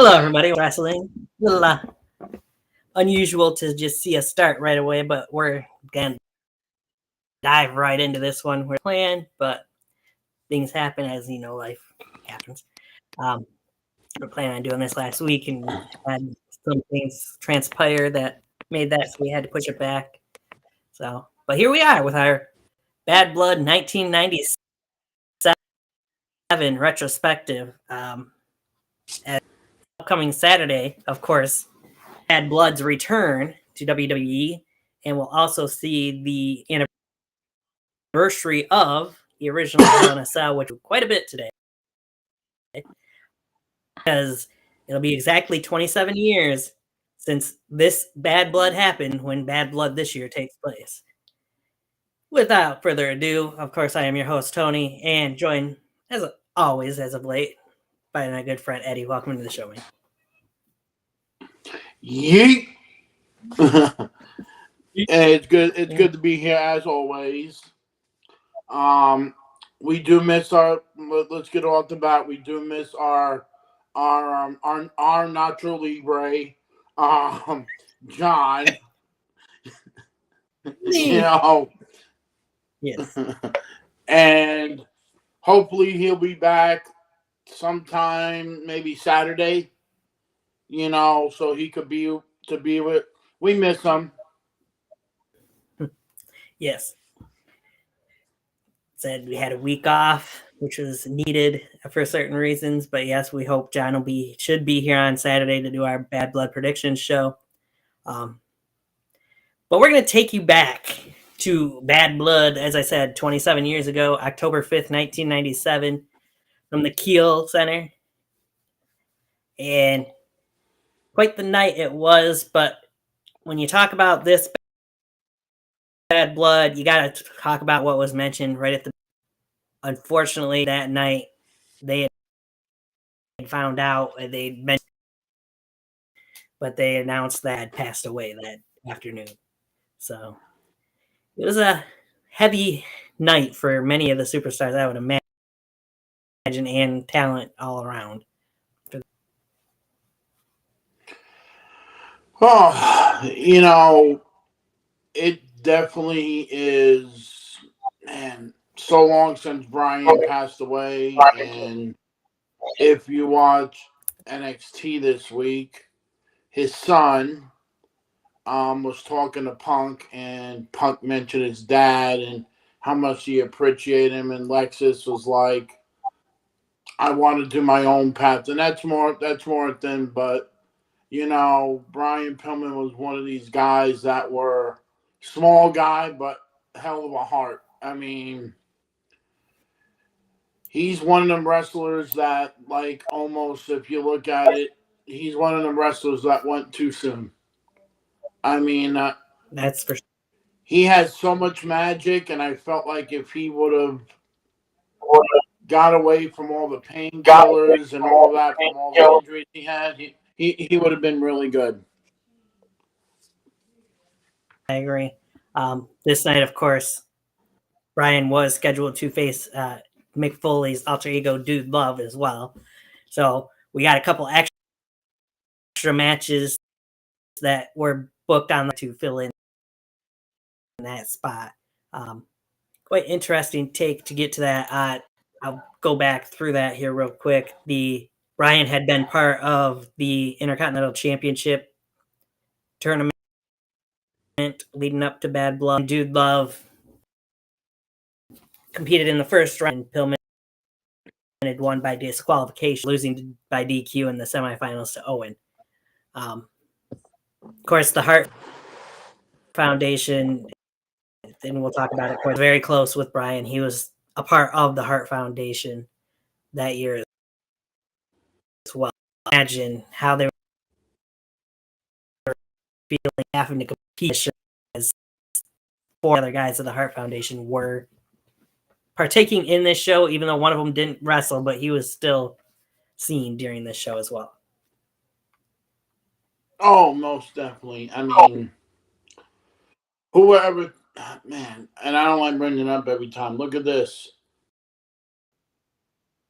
Hello, everybody. Wrestling. A little unusual to just see us start right away, but we're gonna dive right into this one. We're planned, but things happen as you know, life happens. Um, we're planning on doing this last week, and had some things transpire that made that, so we had to push it back. So, but here we are with our Bad Blood 1997 retrospective. As upcoming Saturday, of course, Bad Blood's return to WWE, and we'll also see the anniversary of the original Hell in a Cell, which was quite a bit today, because it'll be exactly 27 years since this Bad Blood happened when Bad Blood this year takes place. Without further ado, of course, I am your host, Tony, and joined, as always, as of late, by my good friend, Eddie. Welcome to the show, man. Yeet. It's good. It's good to be here as always. We do miss our. Let's get off the bat. We do miss our Nacho Libre, John. Yes. And hopefully he'll be back sometime, maybe Saturday. So he could be with. We miss him. Yes. Said we had a week off, which was needed for certain reasons. But yes, we hope John should be here on Saturday to do our Bad Blood predictions show. But we're going to take you back to Bad Blood, as I said, 27 years ago, October 5th, 1997, from the Kiel Center. And quite the night it was, but when you talk about this Bad Blood, you got to talk about what was mentioned right at the. Unfortunately, that night they had found out they mentioned, but they announced that had passed away that afternoon. So it was a heavy night for many of the superstars, I would imagine, and talent all around. Oh, it definitely is, man, so long since Brian passed away. And if you watch NXT this week, his son was talking to Punk, and Punk mentioned his dad and how much he appreciated him. And Lexus was like, I want to do my own path. And that's more than, but Brian Pillman was one of these guys that were small guy, but hell of a heart. I mean, he's one of them wrestlers that, like, almost, if you look at it, he's one of them wrestlers that went too soon. I mean, that's for sure. He has so much magic, and I felt like if he would have got away from all the painkillers and all that, from all the injuries he had, he would have been really good. I agree. This night, of course, Brian was scheduled to face Mick Foley's alter ego, Dude Love, as well. So we got a couple extra matches that were booked on to fill in that spot. Quite interesting take to get to that. I'll go back through that here real quick. Brian had been part of the Intercontinental Championship tournament leading up to Bad Blood. Dude Love competed in the first round, and Pillman had won by disqualification, losing by DQ in the semifinals to Owen. Of course, the Hart Foundation, and we'll talk about it, of course, very close with Brian. He was a part of the Hart Foundation that year as well. Imagine how they were feeling having to compete as four other guys of the Hart Foundation were partaking in this show, even though one of them didn't wrestle, but he was still seen during this show as well. Oh, most definitely. I mean, whoever, man, and I don't like bringing it up every time. Look at this.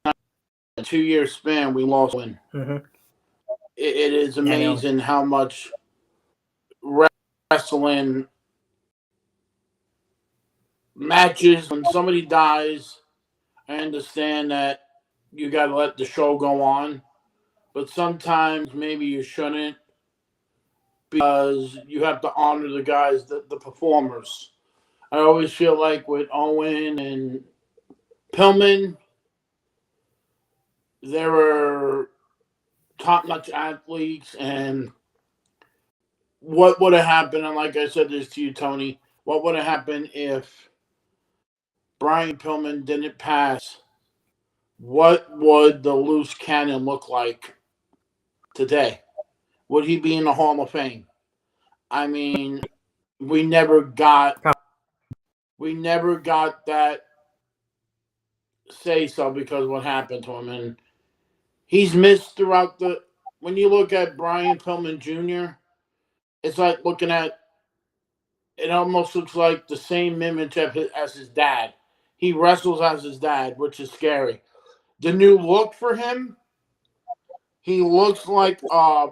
A 2-year span, we lost one. Mm-hmm. it is I know. amazing how much wrestling matches when somebody dies. I understand that you got to let the show go on, but sometimes maybe you shouldn't because you have to honor the guys, the performers. I always feel like with Owen and Pillman, they were top-notch athletes, and what would have happened, and like I said this to you, Tony, what would have happened if Brian Pillman didn't pass? What would the loose cannon look like today? Would he be in the Hall of Fame? I mean, we never got that say so because of what happened to him, and he's missed throughout the. When you look at Brian Pillman Jr., it's like looking at. It almost looks like the same image as his dad. He wrestles as his dad, which is scary. The new look for him, he looks like a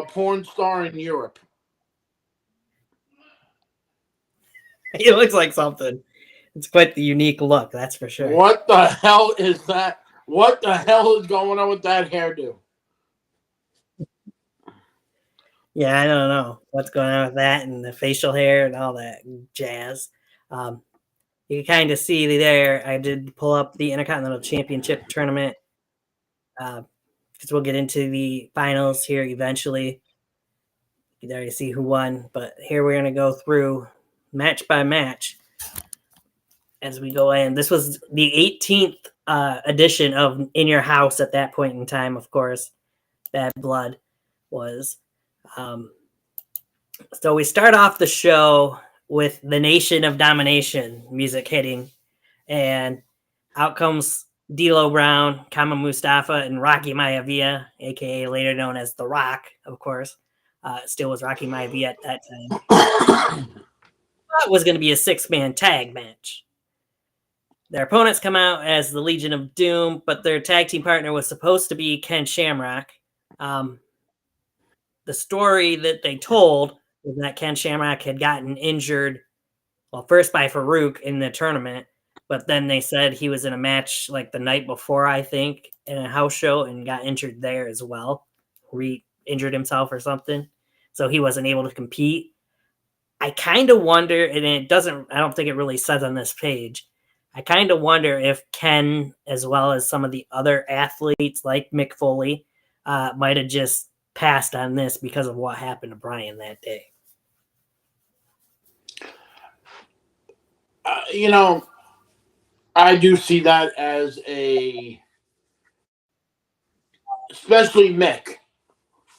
porn star in Europe. He looks like something. It's quite the unique look, that's for sure. What the hell is that? What the hell is going on with that hairdo? Yeah, I don't know what's going on with that and the facial hair and all that jazz. You can kind of see there. I did pull up the Intercontinental Championship tournament because we'll get into the finals here eventually. You can already see who won, but here we're going to go through match by match as we go in. This was the 18th edition of In Your House at that point in time, of course. Bad Blood was. So we start off the show with the Nation of Domination music hitting, and out comes D'Lo Brown, Kama Mustafa, and Rocky Maivia, aka later known as The Rock, of course. Still was Rocky Maivia at that time. That was going to be a 6-man tag match. Their opponents come out as the Legion of Doom, but their tag team partner was supposed to be Ken Shamrock. The story that they told was that Ken Shamrock had gotten injured, well, first by Farouk in the tournament, but then they said he was in a match like the night before, I think, in a house show and got injured there as well. Re-injured himself or something. So he wasn't able to compete. I kind of wonder, and I don't think it really says on this page, I kind of wonder if Ken, as well as some of the other athletes like Mick Foley, might have just passed on this because of what happened to Brian that day. I do see that as especially Mick,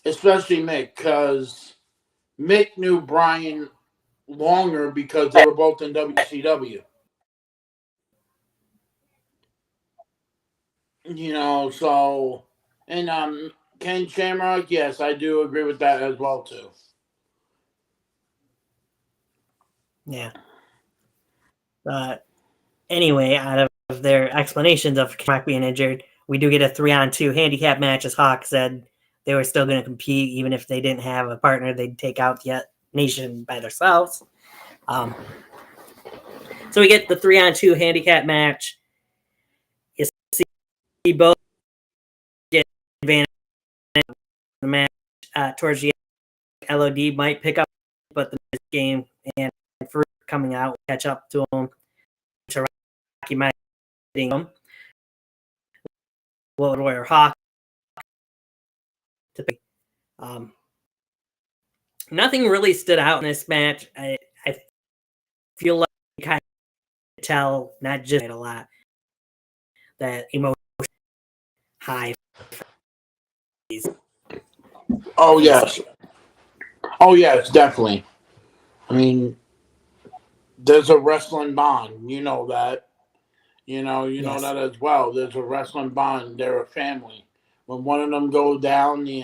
because Mick knew Brian longer because they were both in WCW. So, and Ken Shamrock, yes, I do agree with that as well too. Yeah. Anyway, out of their explanations of Shamrock being injured, we do get a 3-on-2 handicap match, as Hawk said. They were still going to compete, even if they didn't have a partner. They'd take out the Nation by themselves. So we get the 3-on-2 handicap match. You see both get advantage of the match towards the end. LOD might pick up, but the game and Farouk coming out will catch up to him. To Rocky might him. World Warrior Hawk. Nothing really stood out in this match. I feel like you kind of tell, not just a lot, that emotion high. Oh yes, definitely. I mean, there's a wrestling bond. You know that. You know that as well. There's a wrestling bond. They're a family. When one of them goes down, they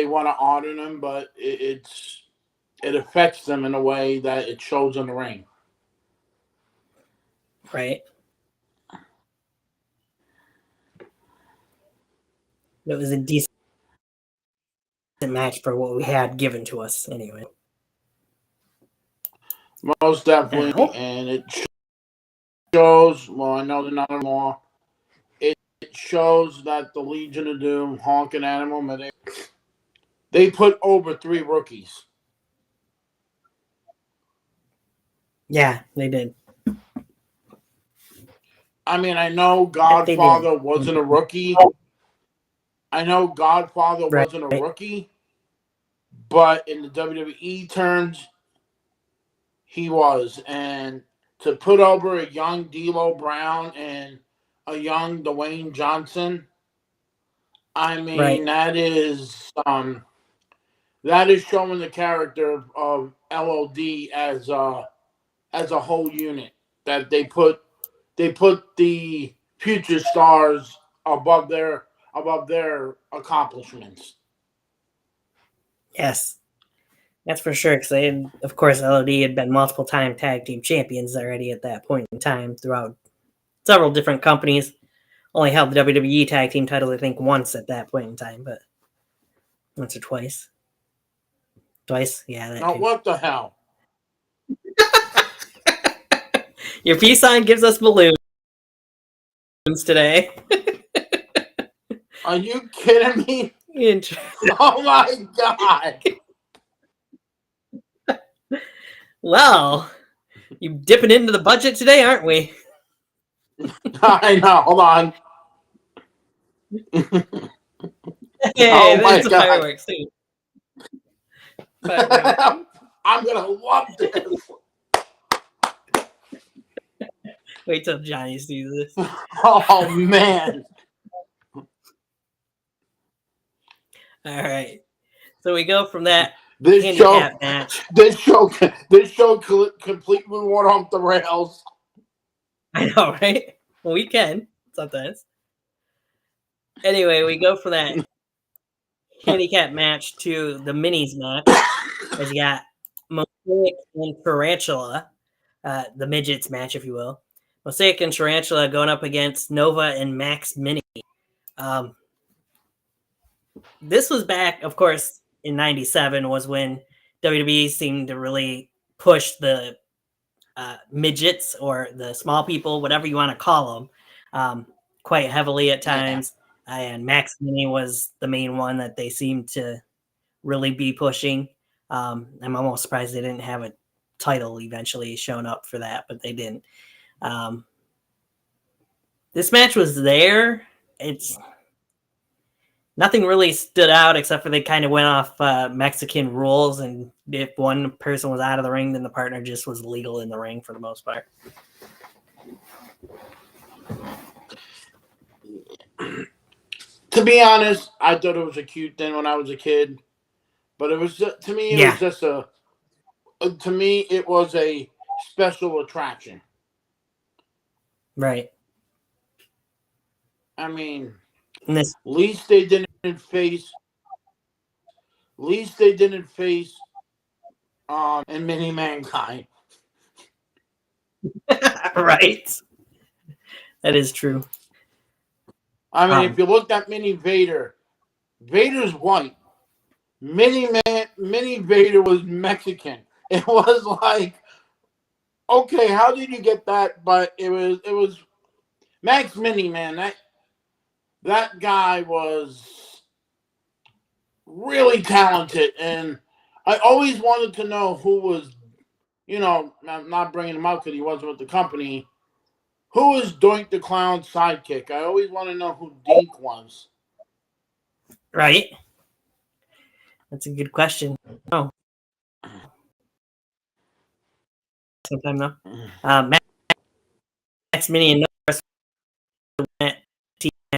want to honor them, but it affects them in a way that it shows in the ring. Right. It was a decent match for what we had given to us, anyway. Most definitely, Now, and it shows. Well, I know they're not anymore. It shows that the Legion of Doom, Honk and Animal, they put over 3 rookies. yeah, they did. I mean, I know That they did. Godfather wasn't a rookie. I know Godfather Right. wasn't a rookie, but in the WWE terms, he was. And to put over a young D'Lo Brown and a young Dwayne Johnson, I mean, Right. that is showing the character of LOD as a whole unit. That they put the future stars above their accomplishments. Yes. That's for sure. Because they had, of course, LOD had been multiple time tag team champions already at that point in time throughout several different companies. Only held the WWE tag team title, I think, once at that point in time, but once or twice. Twice? Yeah, that Now, too. what the hell? Your peace sign gives us balloons today. Are you kidding me? Oh my god! Well, you dipping into the budget today, aren't we? I know. Hold on. Hey, Oh my there's the god! fireworks too. Fireworks. I'm gonna love this. Wait till Johnny sees this. Oh man! All right. So we go from that This handicap match. this show completely went off the rails. I know, right? Well, we can sometimes. Anyway, we go from that handicap match to the minis match. As you got Mosaic and Tarantula, the midgets match, if you will. Mosaic and Tarantula going up against Nova and Max Mini. This was back, of course, in '97 was when WWE seemed to really push the midgets or the small people, whatever you want to call them, quite heavily at times. And Max Mini was the main one that they seemed to really be pushing. I'm almost surprised they didn't have a title eventually shown up for that, but they didn't. This match was there. It's nothing really stood out except for they kind of went off Mexican rules, and if one person was out of the ring, then the partner just was legal in the ring for the most part. To be honest, I thought it was a cute thing when I was a kid, but it was to me it was just to me it was a special attraction. Right. I mean, This, at least they didn't face. At least they didn't face and Mini Mankind. right. That is true. I mean, if you looked at Mini Vader, Vader's white. Mini Vader was Mexican. It was like, okay, how did you get that? But it was Max Mini, man. That guy was really talented, and I always wanted to know who was, I'm not bringing him up because he wasn't with the company. Who was Doink the Clown's sidekick? I always want to know who Dink was. Right. That's a good question. Oh. Sometime though. Max Mini and Norris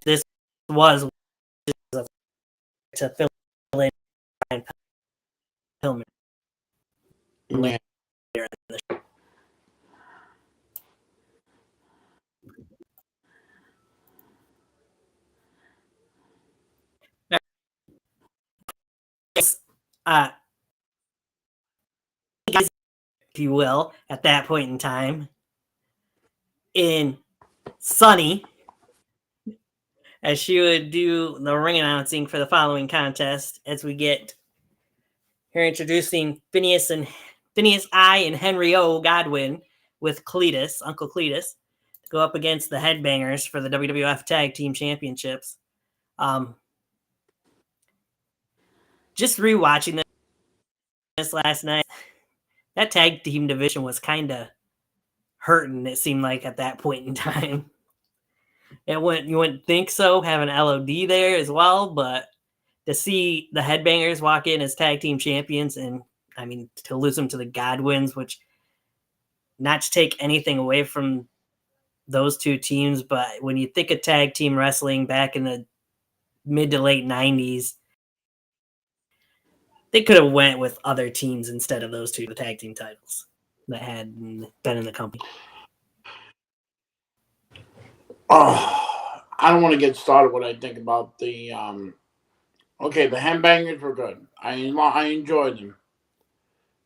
this was to fill in Brian Pillman later in the show. Guys, if you will, at that point in time, in Sunny as she would do the ring announcing for the following contest, as we get here introducing Phineas I and Henry O. Godwin with Cletus, Uncle Cletus, to go up against the Headbangers for the WWF Tag Team Championships. Just rewatching this last night, that tag team division was kind of hurting, it seemed like, at that point in time. You wouldn't think so, having LOD there as well, but to see the Headbangers walk in as tag team champions, and I mean, to lose them to the Godwins, which, not to take anything away from those two teams, but when you think of tag team wrestling back in the mid to late 90s, they could have went with other teams instead of those two, the tag team titles that had been in the company. Oh, I don't want to get started what I think about the okay, the Headbangers were good. I enjoyed them.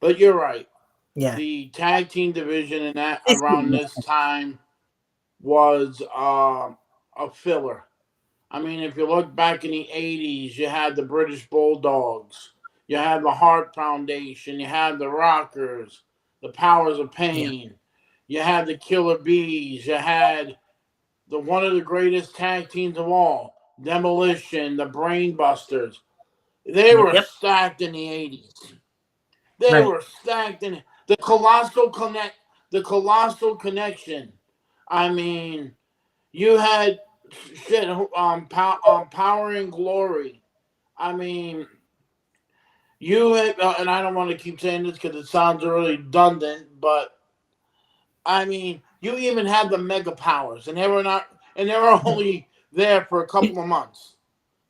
But you're right. Yeah. The tag team division in that around this time was a filler. I mean, if you look back in the 80s, you had the British Bulldogs, you had the Hart Foundation, you had the Rockers, the Powers of Pain, you had the Killer Bees, you had one of the greatest tag teams of all, Demolition, the Brainbusters. They were stacked in the 80s. They were stacked in the Colossal Connection. I mean, you had Power and Glory. I mean, you had, and I don't want to keep saying this because it sounds really redundant, but I mean, you even had the Mega Powers, and they were only there for a couple of months.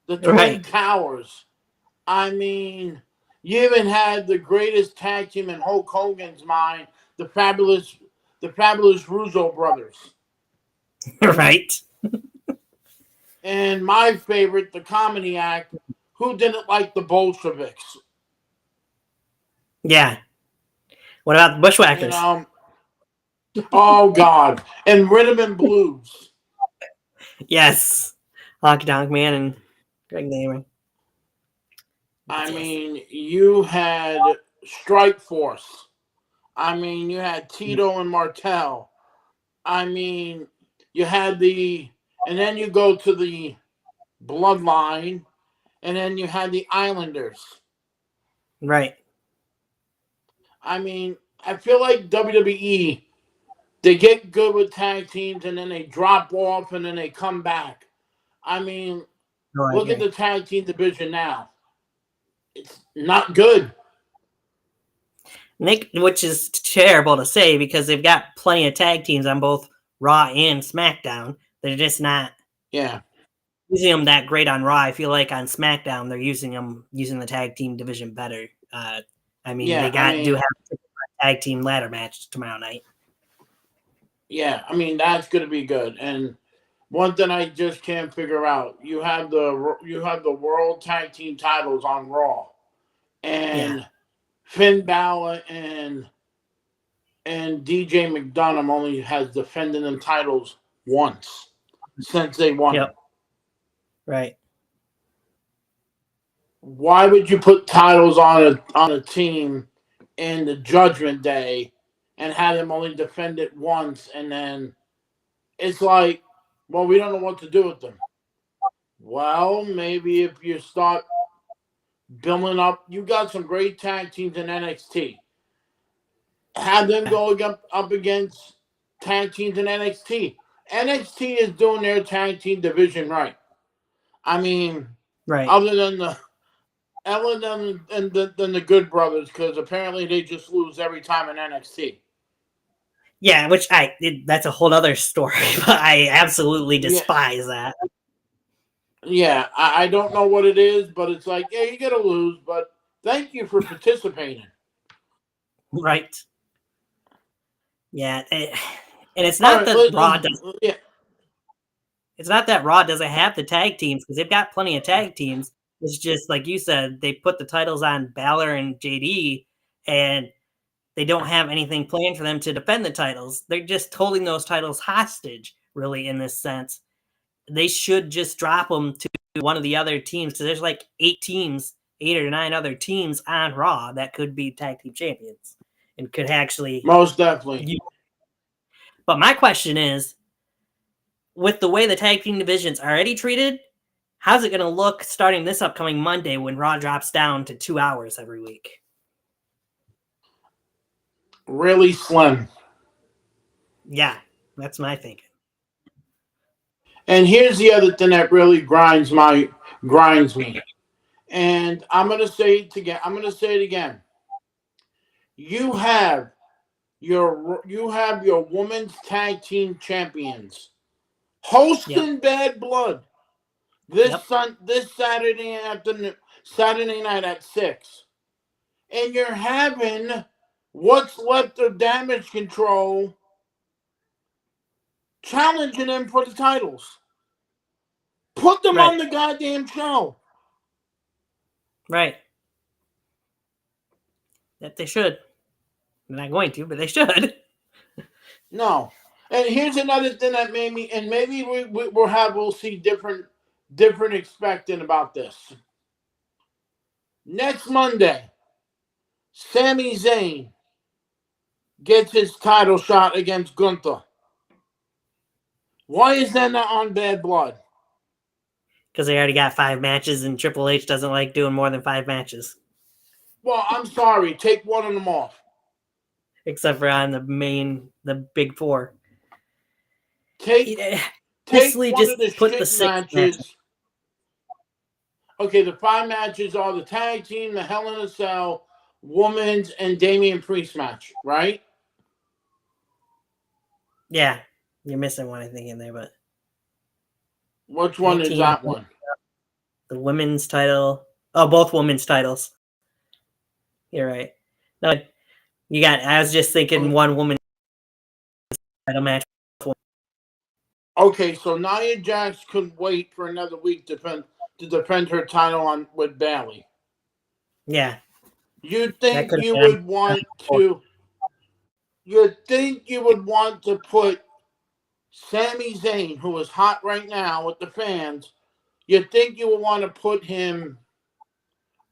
The Twin Towers. I mean, you even had the greatest tag team in Hulk Hogan's mind, the fabulous Russo brothers. Right. And my favorite, the comedy act, who didn't like the Bolsheviks? Yeah. What about the Bushwhackers? You know, oh, God. And Rhythm and Blues. Yes. Honky Tonk Man and Greg Namer. I mean, you had Strike Force. I mean, you had Tito and Martel. I mean, you had and then you go to the Bloodline, and then you had the Islanders. Right. I mean, I feel like WWE, they get good with tag teams, and then they drop off, and then they come back. I mean, look at the tag team division now. It's not good. Which is terrible to say because they've got plenty of tag teams on both Raw and SmackDown. They're just not using them that great on Raw. I feel like on SmackDown they're using the tag team division better. I mean, they do have a tag team ladder match tomorrow night. Yeah, I mean that's going to be good. And one thing I just can't figure out: you have the World Tag Team titles on Raw, and Finn Balor and DJ McDonough only has defended them titles once since they won. Yep. Right. Why would you put titles on a team in the Judgment Day and have them only defend it once, and then it's like, well, we don't know what to do with them. Well, maybe if you start building up, you got some great tag teams in NXT. Have them go up against tag teams in NXT. NXT is doing their tag team division right. I mean, other than the Good Brothers, because apparently they just lose every time in NXT. Yeah, which that's a whole other story, but I absolutely despise that. Yeah, I don't know what it is, but it's like, yeah, you got to lose, but thank you for participating. Right. Yeah, and it's not that Raw doesn't. Yeah. It's not that Raw doesn't have the tag teams because they've got plenty of tag teams. It's just like you said, they put the titles on Balor and JD, and they don't have anything planned for them to defend the titles. They're just holding those titles hostage, really, in this sense. they should just drop them to one of the other teams, because there's like 8 or 9 other teams on Raw that could be tag team champions and could actually. Most definitely. But my question is, with the way the tag team division's already treated, how's it going to look starting this upcoming Monday when Raw drops down to 2 hours every week? Really slim. Yeah, that's my thinking. And here's the other thing that really grinds me. And I'm gonna say it again. You have your women's tag team champions hosting Bad Blood this Saturday night at 6. And you're having what's left of Damage Control challenging them for the titles. Put them on the goddamn show. Right. That they should. They're not going to, but they should. No. And here's another thing that made me, and maybe we'll see different expecting about this. Next Monday, Sami Zayn gets his title shot against Gunther. Why is that not on Bad Blood? Because they already got 5 matches, and Triple H doesn't like doing more than 5 matches. Well, I'm sorry. Take one of them off. Except for on the big 4. Take one just of the put shit the 6 matches. Okay, the 5 matches are the tag team, the Hell in a Cell, women's, and Damian Priest match, right? Yeah, you're missing one, I think, in there, but which one is that one? The women's title. Oh, both women's titles. You're right. No, you got. I was just thinking one woman title match. Okay, so Nia Jax could wait for another week to defend her title with Bayley. Yeah. You think you would want to? You think you would want to put Sami Zayn, who is hot right now with the fans? You think you would want to put him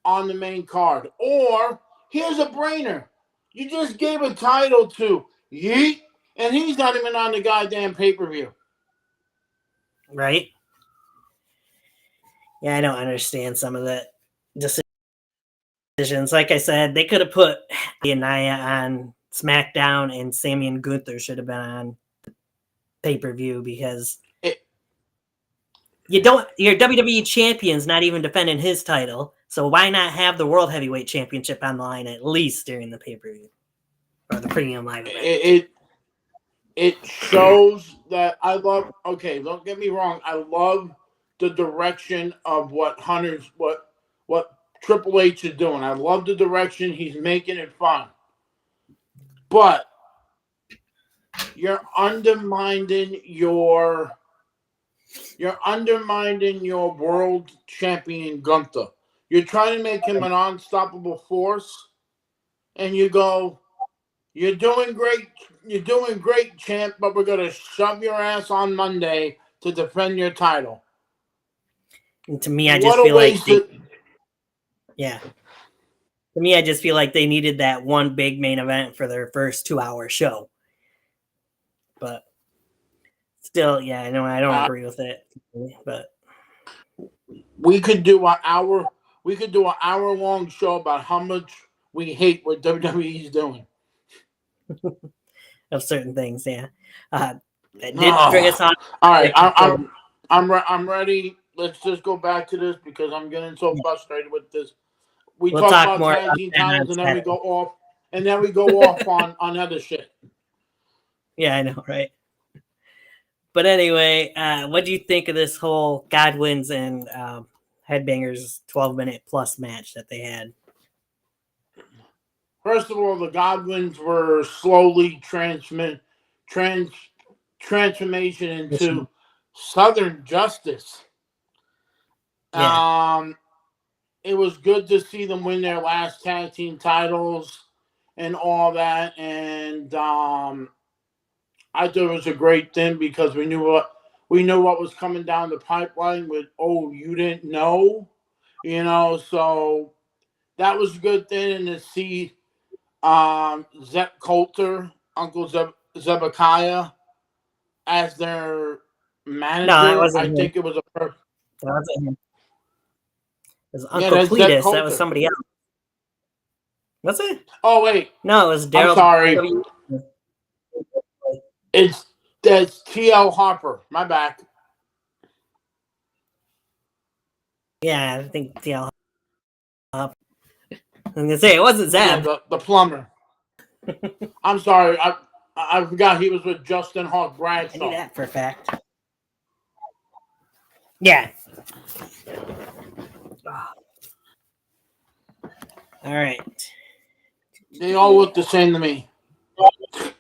on the main card? Or here's a brainer: you just gave a title to Yeet, and he's not even on the goddamn pay-per-view. Right? Yeah, I don't understand some of the decisions. Like I said, they could have put Nia on SmackDown, and Sami and Gunther should have been on pay-per-view, because your WWE champion's not even defending his title, so why not have the World Heavyweight Championship on the line at least during the pay-per-view or the premium live event? It shows that I love. Okay, don't get me wrong. I love the direction of what Triple H is doing. I love the direction he's making it fun. But you're undermining your world champion Gunther. You're trying to make him an unstoppable force, and you go, "You're doing great. You're doing great, champ, but we're going to shove your ass on Monday to defend your title." And to me, I just feel like To me, I just feel like they needed that one big main event for their first 2-hour show. But still, yeah, I know I don't agree with it. But we could do an hour-long show about how much we hate what WWE is doing. Of certain things, yeah. It did bring us on. All right, I'm ready. Let's just go back to this because I'm getting so frustrated with this. We'll talk about tag team titles, and then we go off, on other shit. Yeah, I know, right? But anyway, what do you think of this whole Godwins and Headbangers 12-minute plus match that they had? First of all, the Godwins were slowly transformation into Southern Justice. Yeah. It was good to see them win their last tag team titles and all that, and I thought it was a great thing because we knew we knew what was coming down the pipeline with, oh, you didn't know, so that was a good thing to see. Zeb Coulter, Uncle Zebekiah, as their No, that manager. I wasn't him. think it was That wasn't him. It was yeah, Uncle that's Zeb Cletus. That was Coulter. somebody else. Was it? Oh wait, No, it was I'm Daryl. sorry. That's T.L. Harper. My back. Yeah, I think TL. I was gonna say it wasn't Yeah, Zeb. the plumber. I'm sorry. I forgot he was with Justin Hawk I knew Bradshaw. that for a fact. Yeah. All right. They all look the same to me. Of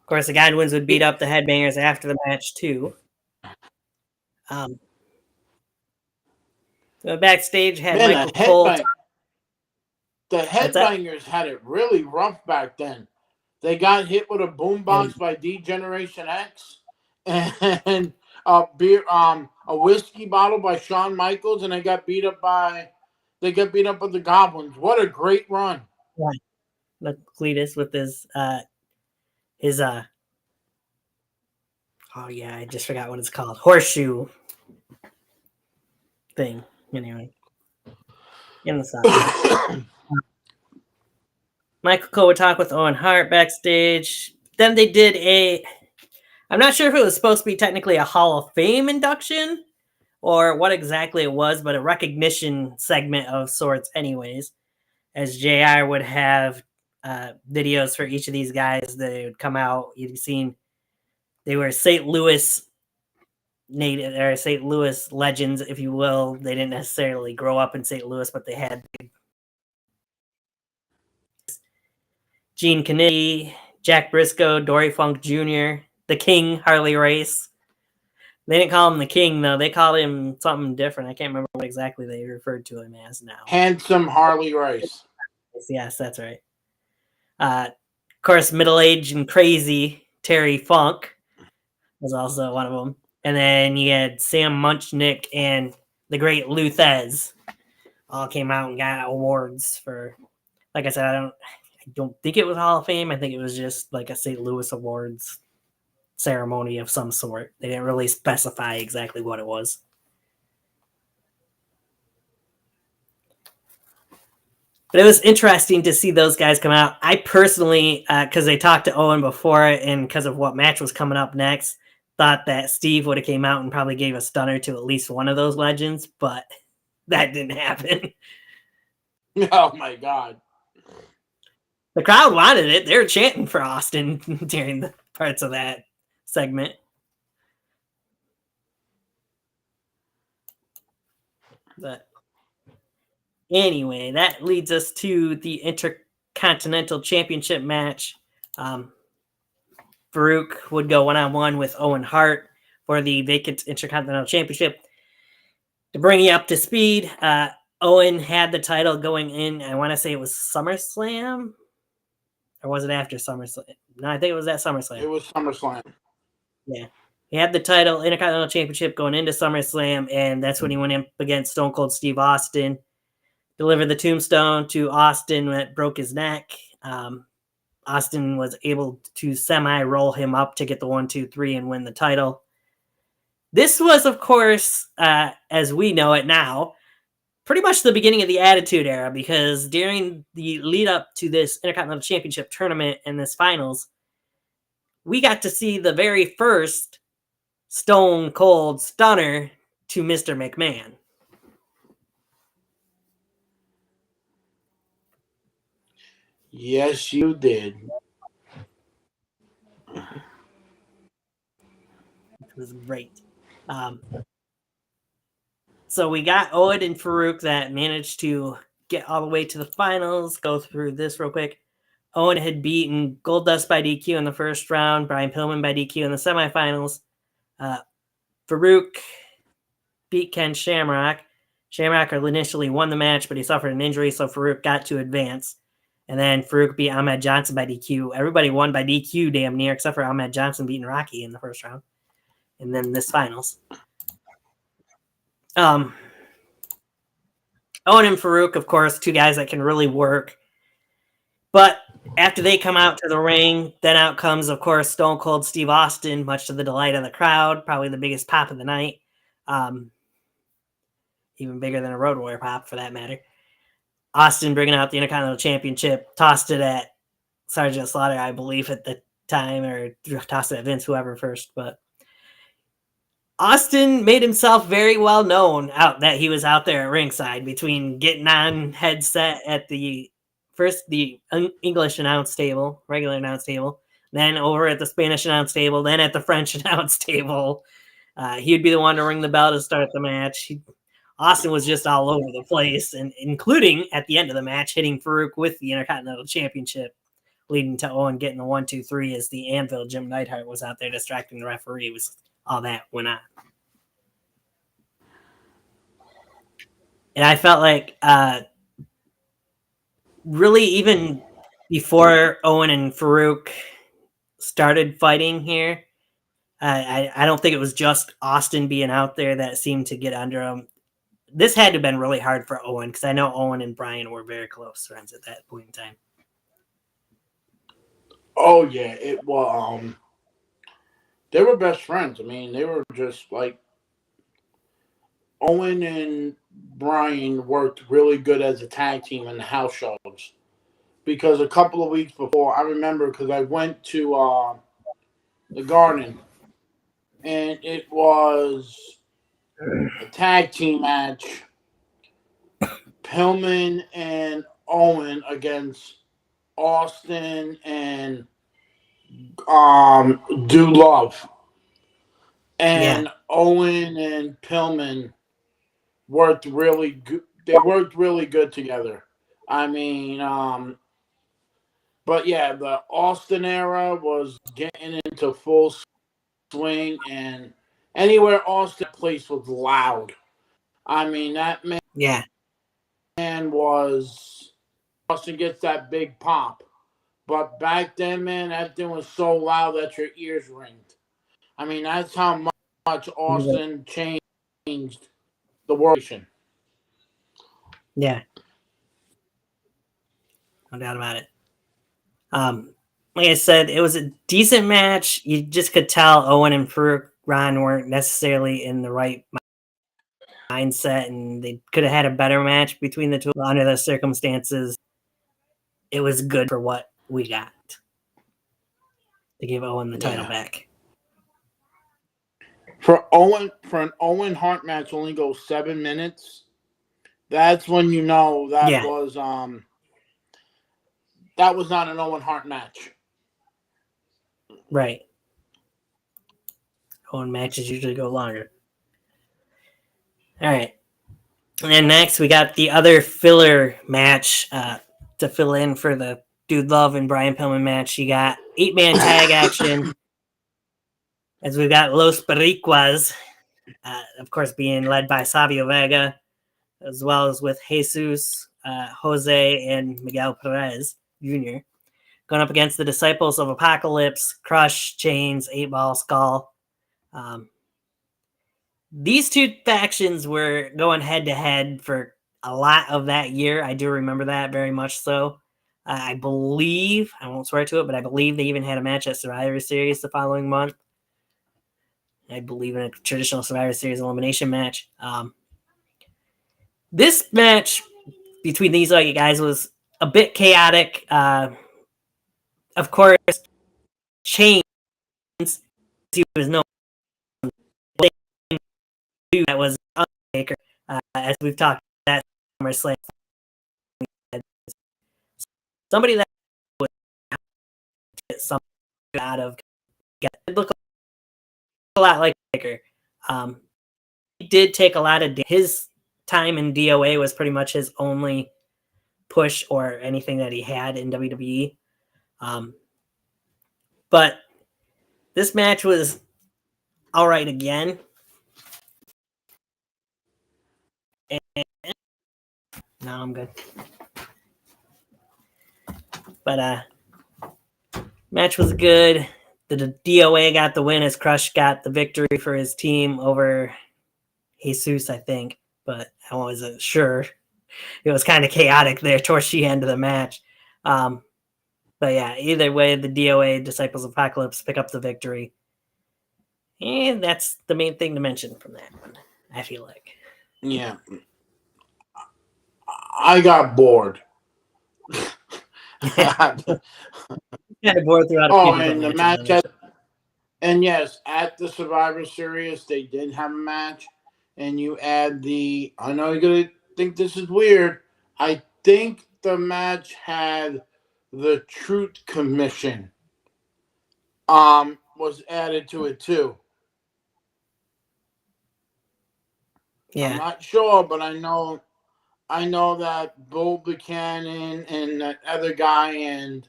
course, the Godwins would beat up the Headbangers after the match too. So backstage had Man, Michael Cole. the Headbangers had it really rough back then. They got hit with a boombox by D Generation X, and a whiskey bottle by Shawn Michaels, and they got beat up with the Goblins. What a great run! Look, Cletus with his oh yeah, I just forgot what it's called. Horseshoe thing. Anyway. In the side. Michael Cole would talk with Owen Hart backstage. Then they did I'm not sure if it was supposed to be technically a Hall of Fame induction or what exactly it was, but a recognition segment of sorts anyways, as JR would have videos for each of these guys that would come out. You've seen they were St. Louis native or St. Louis legends, if you will. They didn't necessarily grow up in St. Louis, but they had Gene Kennedy, Jack Briscoe, Dory Funk Jr., the King, Harley Race. They didn't call him the King, though. They called him something different. I can't remember what exactly they referred to him as now. Handsome Harley Race. Yes, that's right. Of course, middle-aged and crazy Terry Funk was also one of them. And then you had Sam Munchnick and the great Luthez all came out and got awards for, like I said, I don't think it was Hall of Fame. I think it was just like a St. Louis Awards ceremony of some sort. They didn't really specify exactly what it was. But it was interesting to see those guys come out. I personally, because they talked to Owen before and because of what match was coming up next, thought that Steve would have came out and probably gave a stunner to at least one of those legends, but that didn't happen. Oh my God. The crowd wanted it. They were chanting for Austin during the parts of that segment. But anyway, that leads us to the Intercontinental Championship match. Farouk would go one-on-one with Owen Hart for the vacant Intercontinental Championship. To bring you up to speed, Owen had the title going in, I want to say it was SummerSlam? Or was it after SummerSlam? No, I think it was at SummerSlam. It was SummerSlam. Yeah. He had the title, Intercontinental Championship, going into SummerSlam, and that's when he went up against Stone Cold Steve Austin. Delivered the tombstone to Austin that broke his neck. Austin was able to semi-roll him up to get the 1-2-3 and win the title. This was, of course, as we know it now, pretty much the beginning of the Attitude Era, because during the lead up to this Intercontinental Championship tournament and this finals, we got to see the very first Stone Cold Stunner to Mr. McMahon. Yes, you did. It was great. So we got Owen and Farouk that managed to get all the way to the finals. Go through this real quick. Owen had beaten Goldust by DQ in the first round, Brian Pillman by DQ in the semifinals. Farouk beat Ken Shamrock. Shamrock initially won the match, but he suffered an injury, so Farouk got to advance. And then Farouk beat Ahmed Johnson by DQ. Everybody won by DQ damn near, except for Ahmed Johnson beating Rocky in the first round. And then this finals. Owen and Farouk, of course, two guys that can really work. But after they come out to the ring, then out comes, of course, Stone Cold Steve Austin, much to the delight of the crowd, probably the biggest pop of the night. Even bigger than a Road Warrior pop, for that matter. Austin bringing out the Intercontinental Championship, tossed it at Sergeant Slaughter, I believe, at the time, or tossed it at Vince, whoever first. But Austin made himself very well known out that he was out there at ringside, between getting on headset at the English announce table, regular announce table, then over at the Spanish announce table, then at the French announce table. He'd be the one to ring the bell to start the match. Austin was just all over the place, and including at the end of the match, hitting Farouk with the Intercontinental Championship, leading to Owen getting the 1-2-3 as the Anvil Jim Neidhart was out there distracting the referee. It was all that went on. And I felt like really even before Owen and Farouk started fighting here, I don't think it was just Austin being out there that seemed to get under him. This had to have been really hard for Owen, because I know Owen and Brian were very close friends at that point in time. Oh yeah, it was. They were best friends. I mean, they were just like Owen and Brian worked really good as a tag team in the house shows. Because a couple of weeks before, I remember because I went to the Garden, and it was a tag team match. Pillman and Owen against Austin and Do Love. And Yeah. Owen and Pillman worked really good. They worked really good together. I mean, but yeah, the Austin era was getting into full swing, and anywhere Austin place was loud. I mean, that Yeah. man was Austin gets that big pop. But back then, man, that thing was so loud that your ears ringed. I mean, that's how much Austin changed the world. Yeah. No doubt about it. Like I said, it was a decent match. You just could tell Owen and Farouk Ron weren't necessarily in the right mindset, and they could have had a better match between the two under the circumstances. It was good for what we got to give Owen the title back. For an Owen Hart match only goes 7 minutes. That's when you know that was not an Owen Hart match. Right. Owen matches usually go longer. All right. And then next we got the other filler match to fill in for the Dude Love and Brian Pillman match. You got 8-man tag action, as we've got Los Boricuas, of course, being led by Savio Vega, as well as with Jesus, Jose, and Miguel Perez Jr. going up against the Disciples of Apocalypse, Crush, Chains, 8-Ball, Skull. These two factions were going head to head for a lot of that year. I do remember that very much so. I believe, I won't swear to it, but I believe they even had a match at Survivor Series the following month. I believe in a traditional Survivor Series elimination match. This match between these guys was a bit chaotic. Of course, Chains, he was known that was Undertaker, as we've talked about that SummerSlam. Somebody that would get something out of it looked a lot like Taker. He did take a lot of his time in DOA was pretty much his only push or anything that he had in WWE. But this match was all right again. And no, I'm good. But match was good. The DOA got the win as Crush got the victory for his team over Jesus, I think, but I wasn't sure. It was kind of chaotic there towards the end of the match. But yeah, either way, the DOA, Disciples of Apocalypse, pick up the victory. And that's the main thing to mention from that one, I feel like. Yeah. I got bored. Kind of bored throughout a few different and the matches. and yes, at the Survivor Series, they did have a match. And you add I know you're going to think this is weird. I think the match had the Truth Commission was added to it too. Yeah. I'm not sure, but I know that Bull Buchanan and that other guy and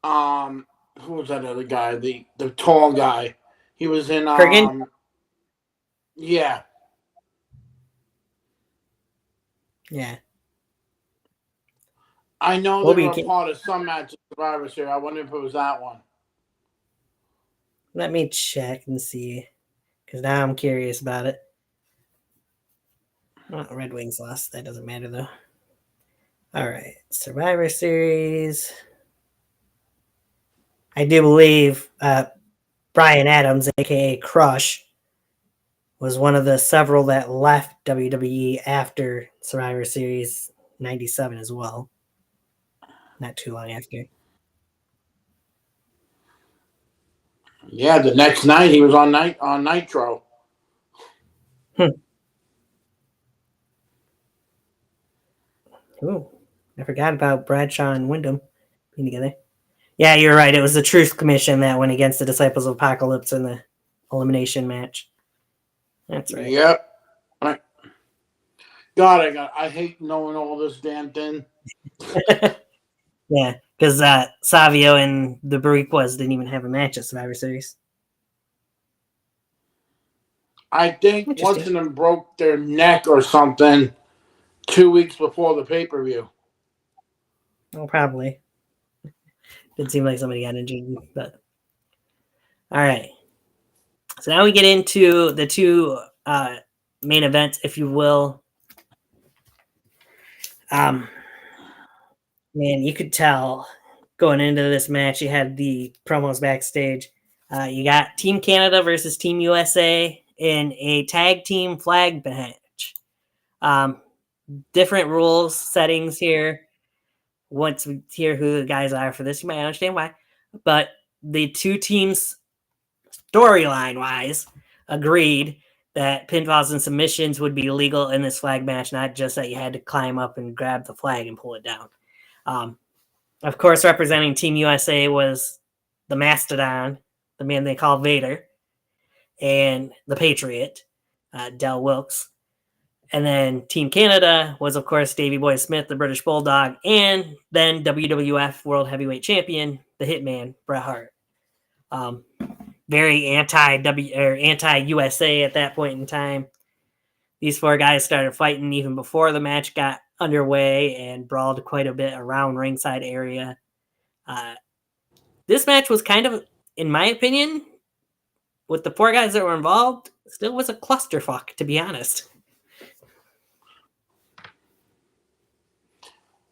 who was that other guy? The tall guy. He was in Kurgan? Yeah. Yeah. I know they were a part of some match of Survivor Series. I wonder if it was that one. Let me check and see, because now I'm curious about it. Oh, Red Wings lost. That doesn't matter, though. All right. Survivor Series. I do believe Brian Adams, a.k.a. Crush, was one of the several that left WWE after Survivor Series 97 as well. Not too long after. Yeah, the next night he was on Nitro. Ooh, I forgot about Bradshaw and Wyndham being together. Yeah, you're right. It was the Truth Commission that went against the Disciples of Apocalypse in the elimination match. That's right. Yep. God, I hate knowing all this damn thing. Yeah, because Savio and the Bariquas didn't even have a match at Survivor Series. I think one of them broke their neck or something 2 weeks before the pay-per-view. Oh, probably. Didn't seem like somebody got injured, but all right. So now we get into the two main events, if you will. Man, you could tell going into this match, you had the promos backstage. You got Team Canada versus Team USA in a tag team flag match. Different rules, settings here. Once we hear who the guys are for this, you might understand why. But the two teams, storyline wise, agreed that pinfalls and submissions would be illegal in this flag match, not just that you had to climb up and grab the flag and pull it down. Of course, representing Team USA was the Mastodon, the man they call Vader, and the Patriot, Del Wilkes. And then Team Canada was, of course, Davey Boy Smith, the British Bulldog, and then WWF World Heavyweight Champion, the Hitman, Bret Hart. Very anti-USA at that point in time. These four guys started fighting even before the match got underway and brawled quite a bit around ringside area. This match was kind of, in my opinion, with the four guys that were involved, still was a clusterfuck, to be honest.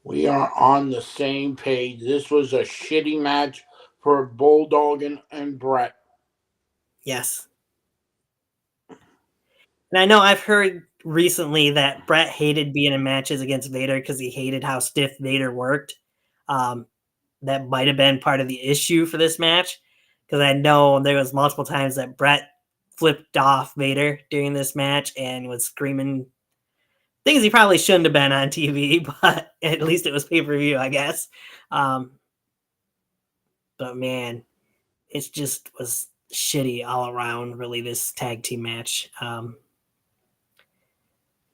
We are on the same page. This was a shitty match for Bulldog and Bret. Yes. And I know I've heard recently that Bret hated being in matches against Vader because he hated how stiff Vader worked. That might have been part of the issue for this match, because I know there was multiple times that Bret flipped off Vader during this match and was screaming things he probably shouldn't have been on TV, but at least it was pay-per-view, I guess. But man, it just was shitty all around, really, this tag team match. I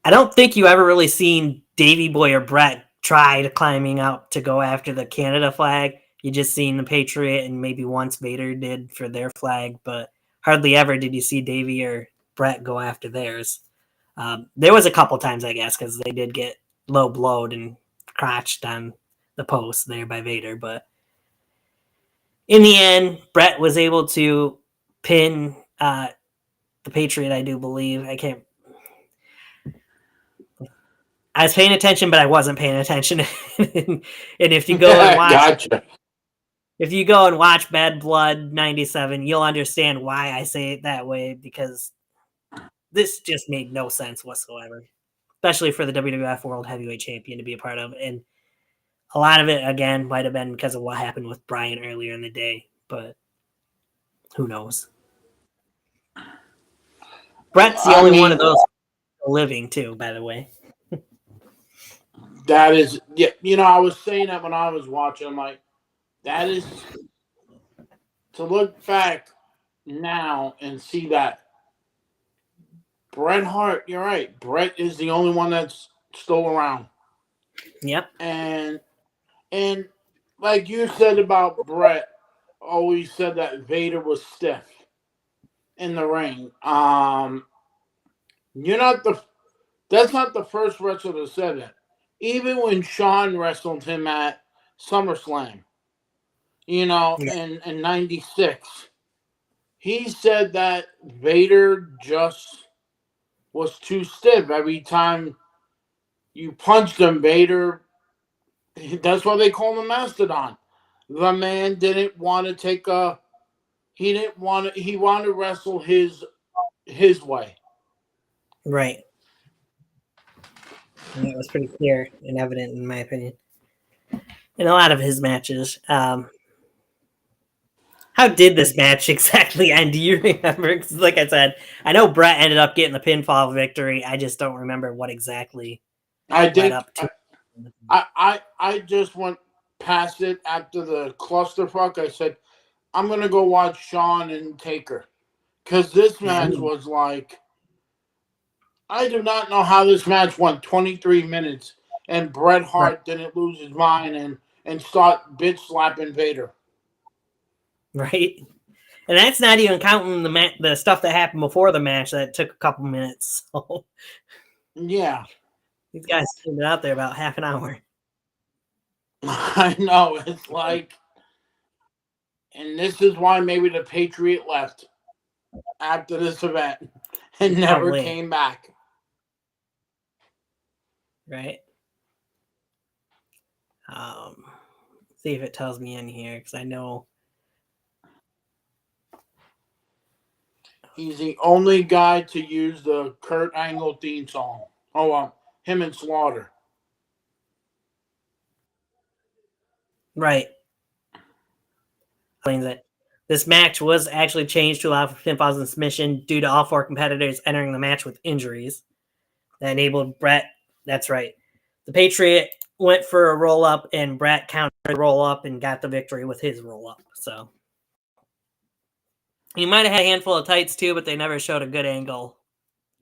don't think you ever really seen Davey Boy or Bret try to climbing out to go after the Canada flag. You just seen the Patriot and maybe once Vader did for their flag, but hardly ever did you see Davey or Bret go after theirs. There was a couple times, I guess, because they did get low blowed and crotched on the post there by Vader. But in the end, Brett was able to pin the Patriot, I do believe. I was paying attention, but I wasn't paying attention. And if you go and watch, Gotcha. if you go and watch Bad Blood '97, you'll understand why I say it that way, because this just made no sense whatsoever, especially for the WWF World Heavyweight Champion to be a part of. And a lot of it, again, might have been because of what happened with Bryan earlier in the day, but who knows? Brett's the only one of those living, too, by the way. That is, yeah. I was saying that when I was watching. I'm like, that is, to look back now and see that Bret Hart. You're right. Bret is the only one that's still around. Yep. And like you said about Bret, always said that Vader was stiff in the ring. That's not the first wrestler to say that. Even when Shawn wrestled him at SummerSlam, in '96, he said that Vader just was too stiff. Every time you punched him, Vader, that's why they call him Mastodon. The man didn't want to he wanted to wrestle his way. Right. And that was pretty clear and evident, in my opinion, in a lot of his matches. How did this match exactly end? Do you remember? 'Cause like I said, I know Brett ended up getting the pinfall victory. I just don't remember what exactly led up to. I just went past it after the clusterfuck. I said, I'm going to go watch Shawn and Taker. Because this match was like, I do not know how this match went 23 minutes and Bret Hart didn't lose his mind and start bitch slapping Vader. Right. And that's not even counting the stuff that happened before the match that took a couple minutes. So yeah. These guys stayed out there about half an hour. I know. It's like, and this is why maybe the Patriot left after this event and never came back. Right. See if it tells me in here, because I know he's the only guy to use the Kurt Angle theme song. Oh, him and Slaughter. Right. Explains it. This match was actually changed to allow for pinfalls and submission due to all four competitors entering the match with injuries. That enabled Brett. That's right. The Patriot went for a roll up, and Brett countered the roll up and got the victory with his roll up. So he might have had a handful of tights too, but they never showed a good angle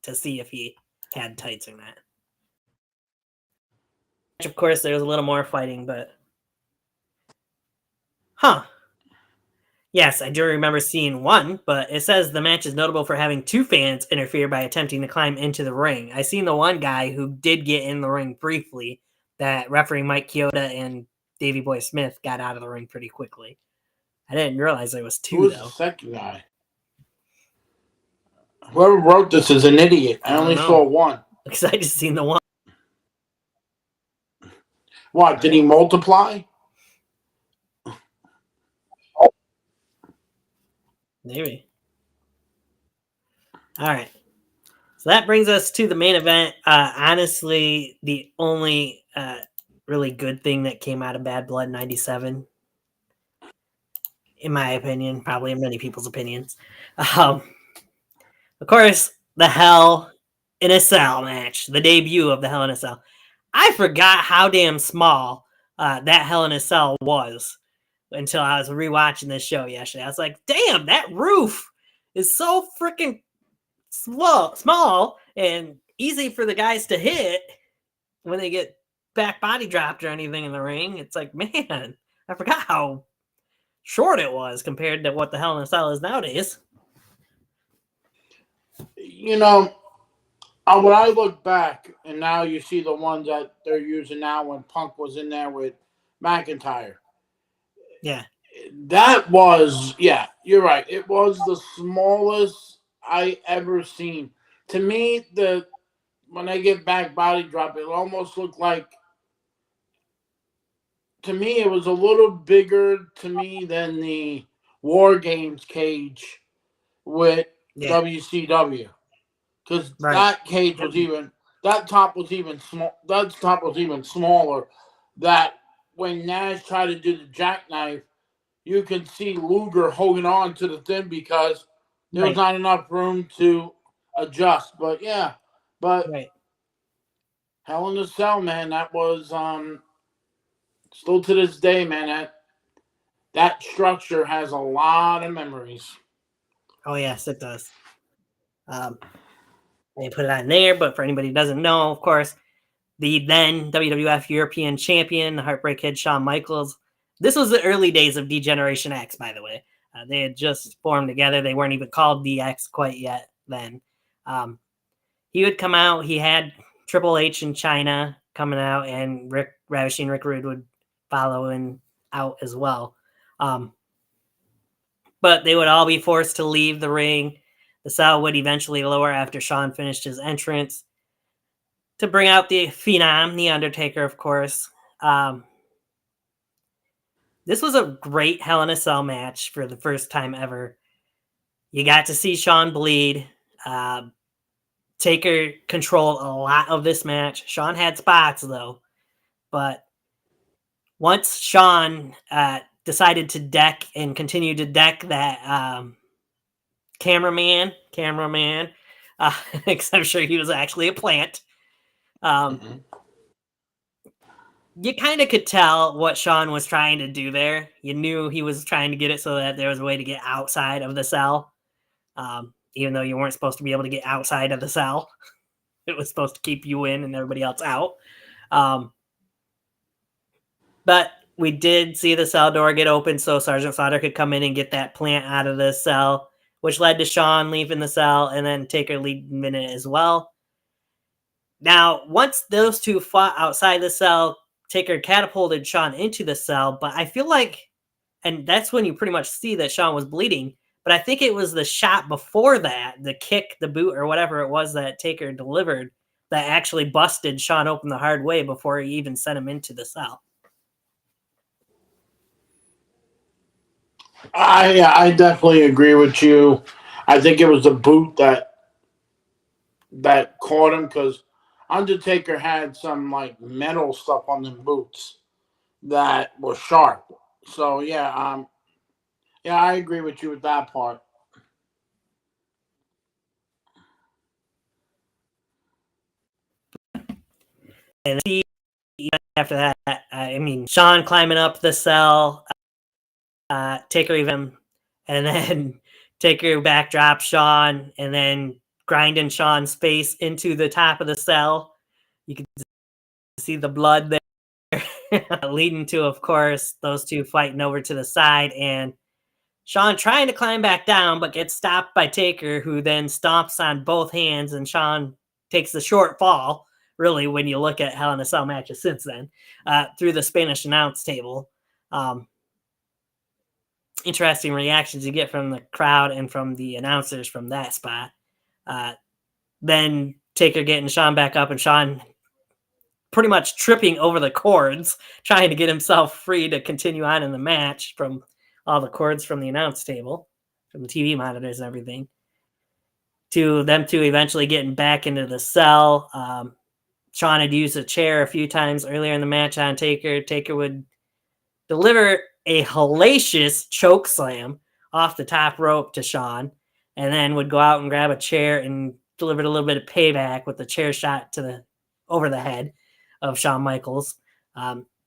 to see if he had tights or not. Of course, there was a little more fighting, but yes, I do remember seeing one, but it says the match is notable for having two fans interfere by attempting to climb into the ring. I seen the one guy who did get in the ring briefly, that referee Mike Chioda and Davey Boy Smith got out of the ring pretty quickly. I didn't realize there was two, Who was though. The second guy? Whoever wrote this is an idiot. I only saw one. Because I just seen the one. What, did he multiply? Maybe. All right. So that brings us to the main event. Honestly, the only really good thing that came out of Bad Blood '97, in my opinion, probably in many people's opinions. Of course, the Hell in a Cell match, the debut of the Hell in a Cell. I forgot how damn small that Hell in a Cell was until I was rewatching this show yesterday. I was like, damn, that roof is so freaking small and easy for the guys to hit when they get back body dropped or anything in the ring. It's like, man, I forgot how short it was compared to what the Hell in a Cell is nowadays. When I look back and now you see the ones that they're using now when Punk was in there with McIntyre. Yeah. That was, yeah, you're right. It was the smallest I ever seen. To me, the when they get back body drop, it almost looked like, to me, it was a little bigger to me than the War Games cage with Yeah. WCW, because Right. that cage was even, that top was even small. That top was even smaller. That when Nash tried to do the jackknife, you can see Luger holding on to the thing because there was Right. not enough room to adjust. But yeah, but Right. Hell in a Cell, man, that was still to this day, man. That structure has a lot of memories. Oh yes, it does. Um, they put it on there, but for anybody who doesn't know, of course, the then WWF European Champion, the Heartbreak Kid Shawn Michaels. This was the early days of D-Generation X, by the way. They had just formed together. They weren't even called DX quite yet then. Um, he would come out. He had Triple H in China coming out, and Ravishing Rick Rude would follow in out as well. But they would all be forced to leave the ring. The cell would eventually lower after Shawn finished his entrance to bring out the Phenom, The Undertaker, of course. This was a great Hell in a Cell match for the first time ever. You got to see Shawn bleed. Taker controlled a lot of this match. Shawn had spots, though. But once Shawn decided to deck and continue to deck that cameraman, because I'm sure he was actually a plant. You kind of could tell what Shawn was trying to do there. You knew he was trying to get it so that there was a way to get outside of the cell, even though you weren't supposed to be able to get outside of the cell. It was supposed to keep you in and everybody else out. But we did see the cell door get open so Sergeant Slaughter could come in and get that plant out of the cell, which led to Shawn leaving the cell and then Taker leaving it as well. Now, once those two fought outside the cell, Taker catapulted Shawn into the cell, but I feel like, and that's when you pretty much see that Shawn was bleeding, but I think it was the shot before that, the kick, the boot, or whatever it was that Taker delivered, that actually busted Shawn open the hard way before he even sent him into the cell. I definitely agree with you. I think it was the boot that caught him, because Undertaker had some like metal stuff on them boots that was sharp. So yeah, I agree with you with that part. And after that, I mean, Shawn climbing up the cell, Taker even, and then Taker backdrop Shawn, and then grinding Shawn's face into the top of the cell. You can see the blood there, leading to, of course, those two fighting over to the side, and Shawn trying to climb back down, but gets stopped by Taker, who then stomps on both hands, and Shawn takes the short fall, really, when you look at Hell in a Cell matches since then, through the Spanish announce table. Interesting reactions you get from the crowd and from the announcers from that spot. Then Taker getting Shawn back up, and Shawn pretty much tripping over the cords, trying to get himself free to continue on in the match from all the cords from the announce table, from the TV monitors and everything, to them two eventually getting back into the cell. Shawn had used a chair a few times earlier in the match on Taker. Taker would deliver a hellacious choke slam off the top rope to Shawn, and then would go out and grab a chair and delivered a little bit of payback with the chair shot to the over the head of Shawn Michaels,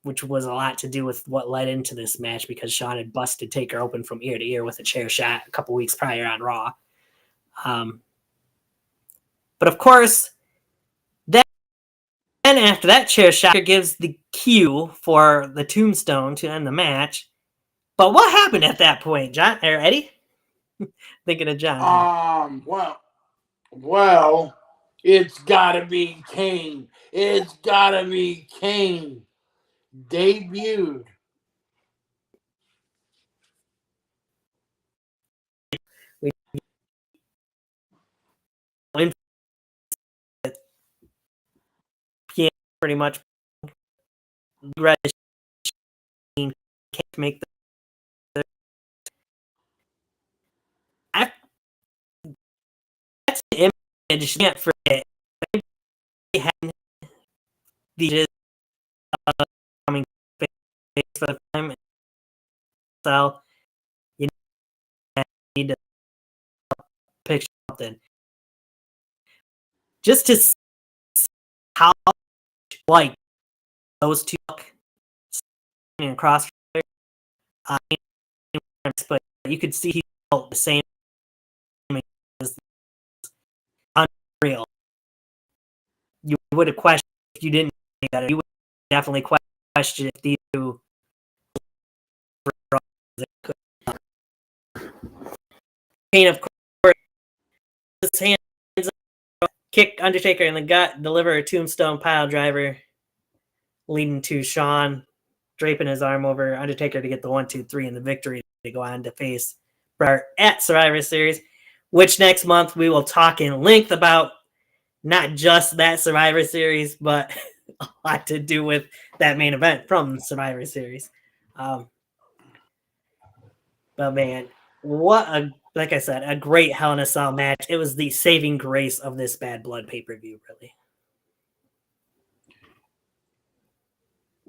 which was a lot to do with what led into this match, because Shawn had busted Taker open from ear to ear with a chair shot a couple weeks prior on Raw. But of course, then after that chair shot, gives the cue for the tombstone to end the match. But what happened at that point, John or Eddie? Thinking of John here. Well, it's gotta be Kane. It's gotta be Kane. debuted. We pretty much can't make the. That's the image. You can't forget. They had the coming face for the time, so you need to picture something just to see how like those two across. But you could see he felt the same as unreal. You would have questioned if you didn't think that. You would definitely question if these two. Kane, of course, his hands up, kick Undertaker in the gut, deliver a tombstone pile driver, leading to Shawn draping his arm over Undertaker to get the 1-2-3 in the victory to go on to face Bret at Survivor Series, which next month we will talk in length about not just that Survivor Series, but a lot to do with that main event from Survivor Series. But man, like I said, a great Hell in a Cell match. It was the saving grace of this Bad Blood pay-per-view, really.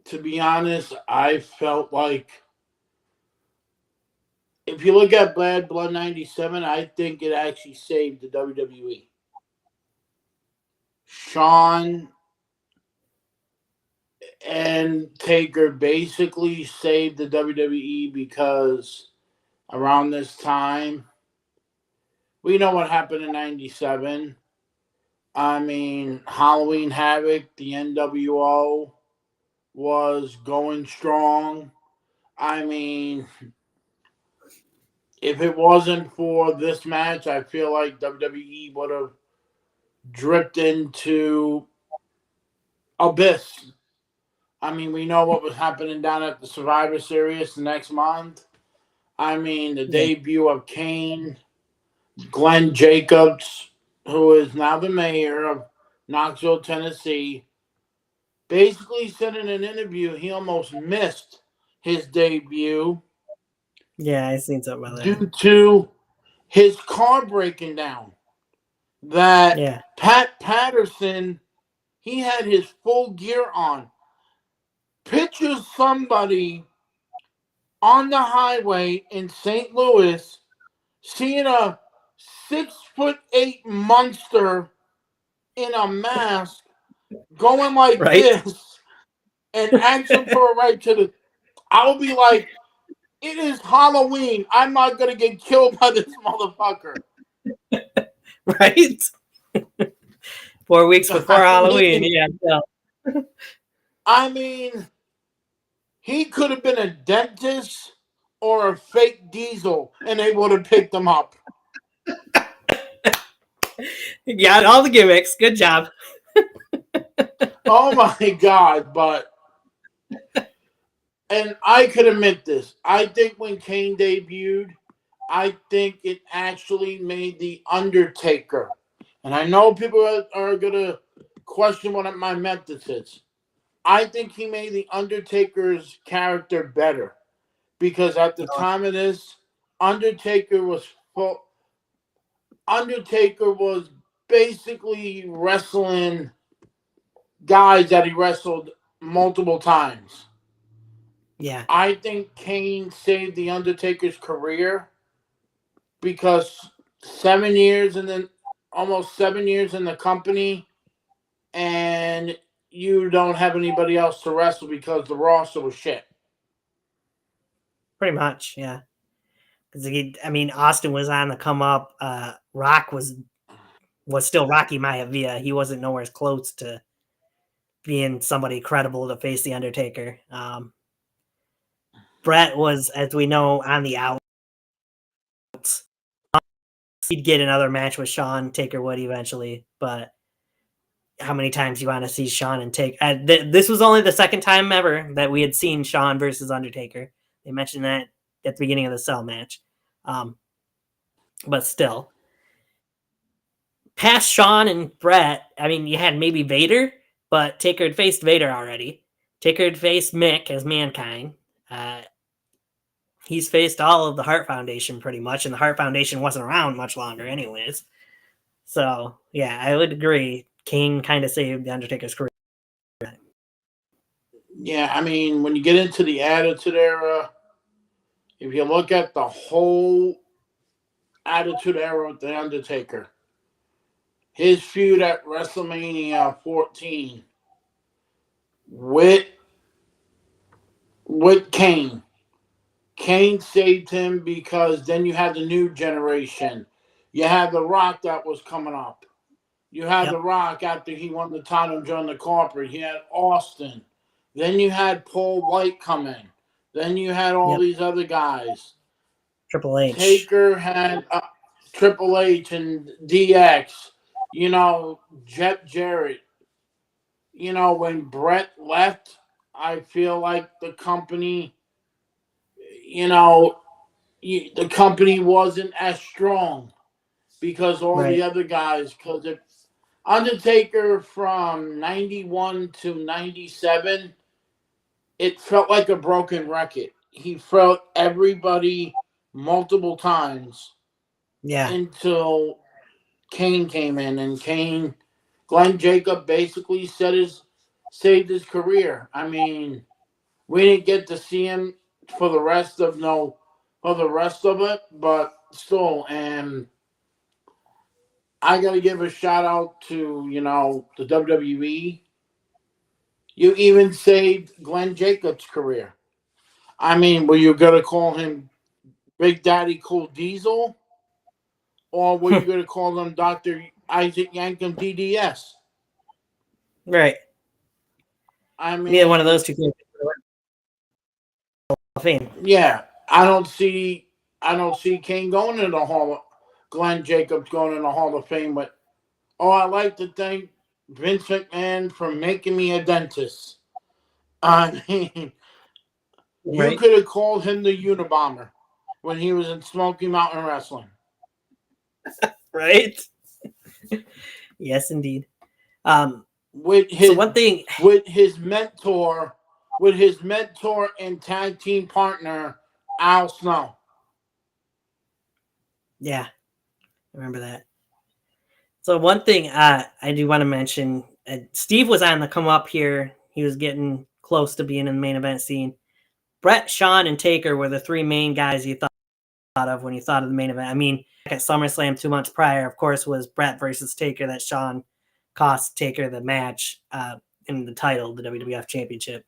To be honest, I felt like if you look at Bad Blood 97, I think it actually saved the WWE. Shawn and Taker basically saved the WWE because around this time, we know what happened in 97. I mean, Halloween Havoc, the NWO was going strong. I mean, if it wasn't for this match, I feel like WWE would have dripped into abyss. I mean, we know what was happening down at the Survivor Series the next month. I mean, the debut of Kane, Glenn Jacobs, who is now the mayor of Knoxville, Tennessee, basically said in an interview he almost missed his debut. Yeah, I seen something about that. Due to his car breaking down. That Pat Patterson, he had his full gear on. Picture somebody on the highway in St. Louis seeing a 6'8" monster in a mask going like this and asking for a right to the. I'll be like, it is Halloween. I'm not gonna get killed by this motherfucker. Right? 4 weeks before Halloween, yeah. No. I mean, he could have been a dentist or a fake diesel, and they would have picked him up. Yeah, all the gimmicks. Good job. Oh my God, but and I could admit this. I think when Kane debuted, I think it actually made The Undertaker. And I know people are going to question what my method is. I think he made The Undertaker's character better. Because at the time of this, Undertaker was basically wrestling guys that he wrestled multiple times. Yeah. I think Kane saved The Undertaker's career because 7 years and then almost 7 years in the company, and you don't have anybody else to wrestle because the roster was shit. Pretty much, yeah. Because Austin was on the come up. Rock was still Rocky Maivia. He wasn't nowhere close to being somebody credible to face the Undertaker. Bret was, as we know, on the outs. He'd get another match with Shawn. Taker would eventually, but how many times you want to see Shawn and Taker. This was only the second time ever that we had seen Shawn versus Undertaker. They mentioned that at the beginning of the Cell match. But still, past Shawn and Brett, I mean, you had maybe Vader, but Taker had faced Vader already. Taker had faced Mick as Mankind. He's faced all of the Hart Foundation pretty much, and the Hart Foundation wasn't around much longer anyways. So, yeah, I would agree. Kane kind of saved The Undertaker's career. Yeah, I mean, when you get into the Attitude Era, if you look at the whole Attitude Era with The Undertaker, his feud at WrestleMania 14 with Kane. Kane saved him because then you had the new generation. You had The Rock that was coming up. You had The Rock after he won the title and joined the corporate. He had Austin. Then you had Paul White come in. Then you had all these other guys. Triple H. Taker had Triple H and DX. Jeff Jarrett. When Brett left, I feel like the company, the company wasn't as strong because all the other guys, because if Undertaker from 91 to 97, it felt like a broken record. He felt everybody multiple times. Yeah. Until Kane came in, and Glenn Jacob basically saved his career. I mean, we didn't get to see him for the rest of it, but still, and I got to give a shout out to, the WWE. You even saved Glenn Jacobs' career. I mean, were you going to call him Big Daddy Cool Diesel? Or were you going to call him Dr. Isaac Yankem DDS? Right. I mean, neither one of those two Hall of Fame. Yeah, I don't see Kane going in the Glenn Jacobs going in the Hall of Fame, but I like to thank Vince McMahon for making me a dentist. I mean, you could have called him the Unabomber when he was in Smoky Mountain Wrestling. Right? Yes, indeed. With his mentor and tag team partner, Al Snow. Yeah, I remember that. So one thing I do want to mention, Steve was on the come up here. He was getting close to being in the main event scene. Brett, Shawn, and Taker were the three main guys you thought of when you thought of the main event. I mean, at SummerSlam 2 months prior, of course, was Brett versus Taker that Shawn cost Taker the match in the title, the WWF Championship.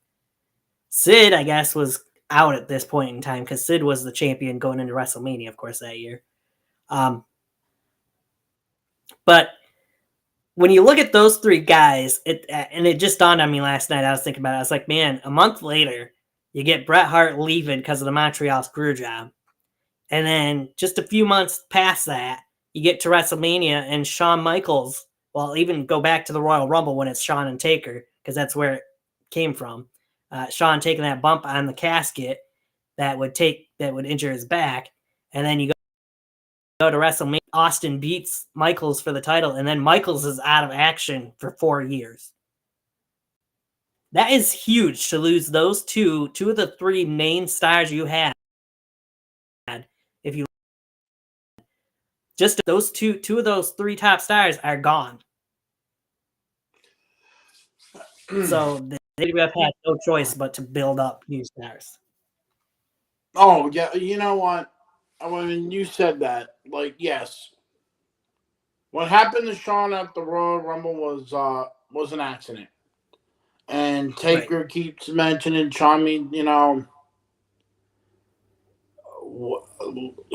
Sid, I guess, was out at this point in time because Sid was the champion going into WrestleMania, of course, that year. But when you look at those three guys, it just dawned on me last night. I was thinking about it. I was like, man, a month later, you get Bret Hart leaving because of the Montreal screw job. And then just a few months past that, you get to WrestleMania and Shawn Michaels, well, even go back to the Royal Rumble when it's Shawn and Taker, because that's where it came from. Shawn taking that bump on the casket that would injure his back. And then you go to WrestleMania, Austin beats Michaels for the title, and then Michaels is out of action for 4 years. That is huge to lose those two of the three main stars you had. If you just those two of those three top stars are gone. So the WWF had no choice but to build up new stars. Oh yeah, you know what? When you said that, like, yes, what happened to Shawn at the Royal Rumble was an accident, and Taker keeps mentioning Shawn.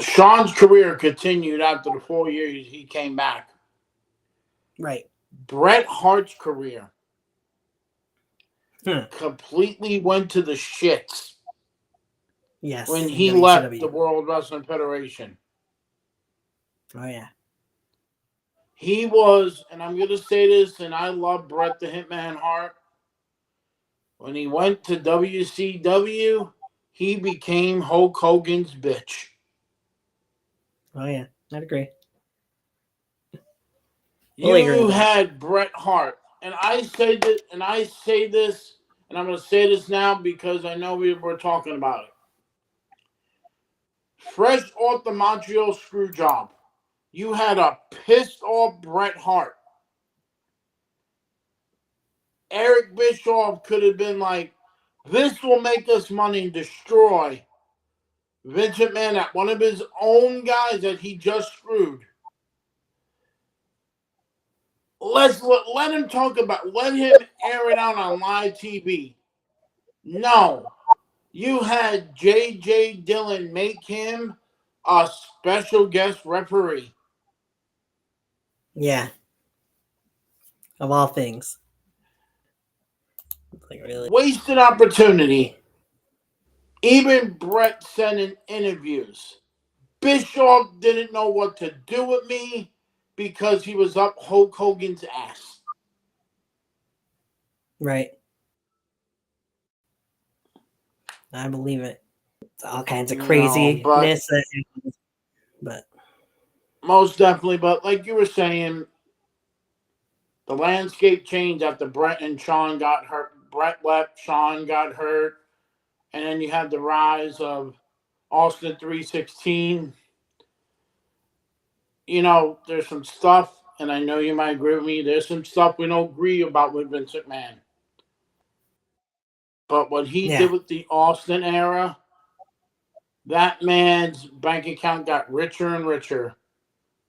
Shawn's career continued after the 4 years he came back. Right. Bret Hart's career completely went to the shits. Yes. When he left the World Wrestling Federation. Oh yeah. He was, and I'm going to say this, and I love Bret the Hitman Hart. When he went to WCW, he became Hulk Hogan's bitch. Oh yeah, I'd agree. Fully agree You with that. had Bret Hart, and I say that, and I'm going to say this now because I know we were talking about it. Fresh off the Montreal screw job, you had a pissed off Bret Hart. Eric Bischoff could have been like, this will make us money and destroy Vince McMahon at one of his own guys that he just screwed. Let him talk about, let him air it out on live TV. No, you had J.J. Dillon make him a special guest referee. Yeah. Of all things. Like really. Wasted opportunity. Even Bret said in interviews, Bischoff didn't know what to do with me because he was up Hulk Hogan's ass. Right. I believe it. It's all kinds of craziness. But most definitely, but like you were saying, the landscape changed after Bret and Shawn got hurt. Bret left, Shawn got hurt, and then you had the rise of Austin 316. You know, there's some stuff, and I know you might agree with me, there's some stuff we don't agree about with Vince McMahon. But what he did with the Austin era, that man's bank account got richer and richer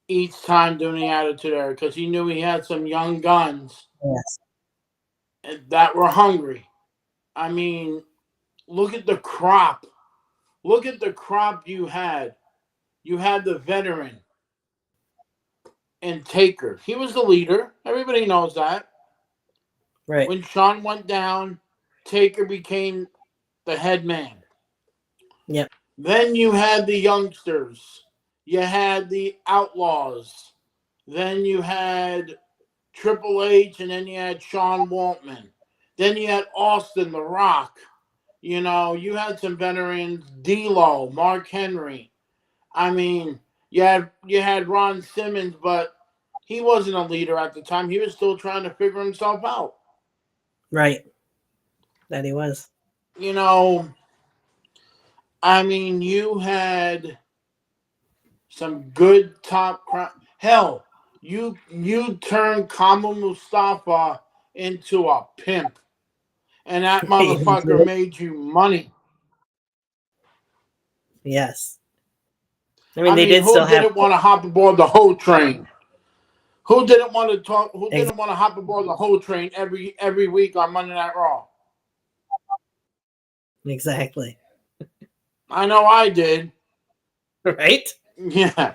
each time doing the Attitude Era because he knew he had some young guns that were hungry. I mean, look at the crop. Look at the crop you had. You had the veteran and Taker. He was the leader. Everybody knows that. Right. When Shawn went down, Taker became the head man. Yep. Then you had the youngsters. You had the Outlaws. Then you had Triple H, and then you had Sean Waltman. Then you had Austin, The Rock. You know, you had some veterans, D'Lo, Mark Henry. I mean, you had Ron Simmons, but he wasn't a leader at the time. He was still trying to figure himself out. Right. That he was. You know, I mean, you had some good top hell. You turned Kamal Mustafa into a pimp, and that motherfucker made you money. Yes. I mean, they did who still have. didn't want to hop aboard the whole train? Who didn't want to talk? Who didn't want to hop aboard the whole train every week on Monday Night Raw? Exactly. I know I did. Right? Yeah.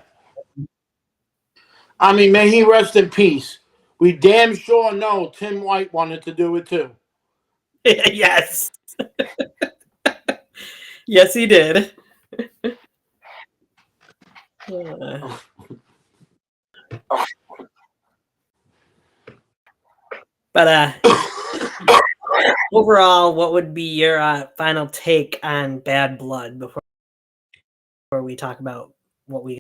I mean, may he rest in peace. We damn sure know Tim White wanted to do it too. Yes. Yes, he did. But overall, what would be your final take on Bad Blood before we talk about what we?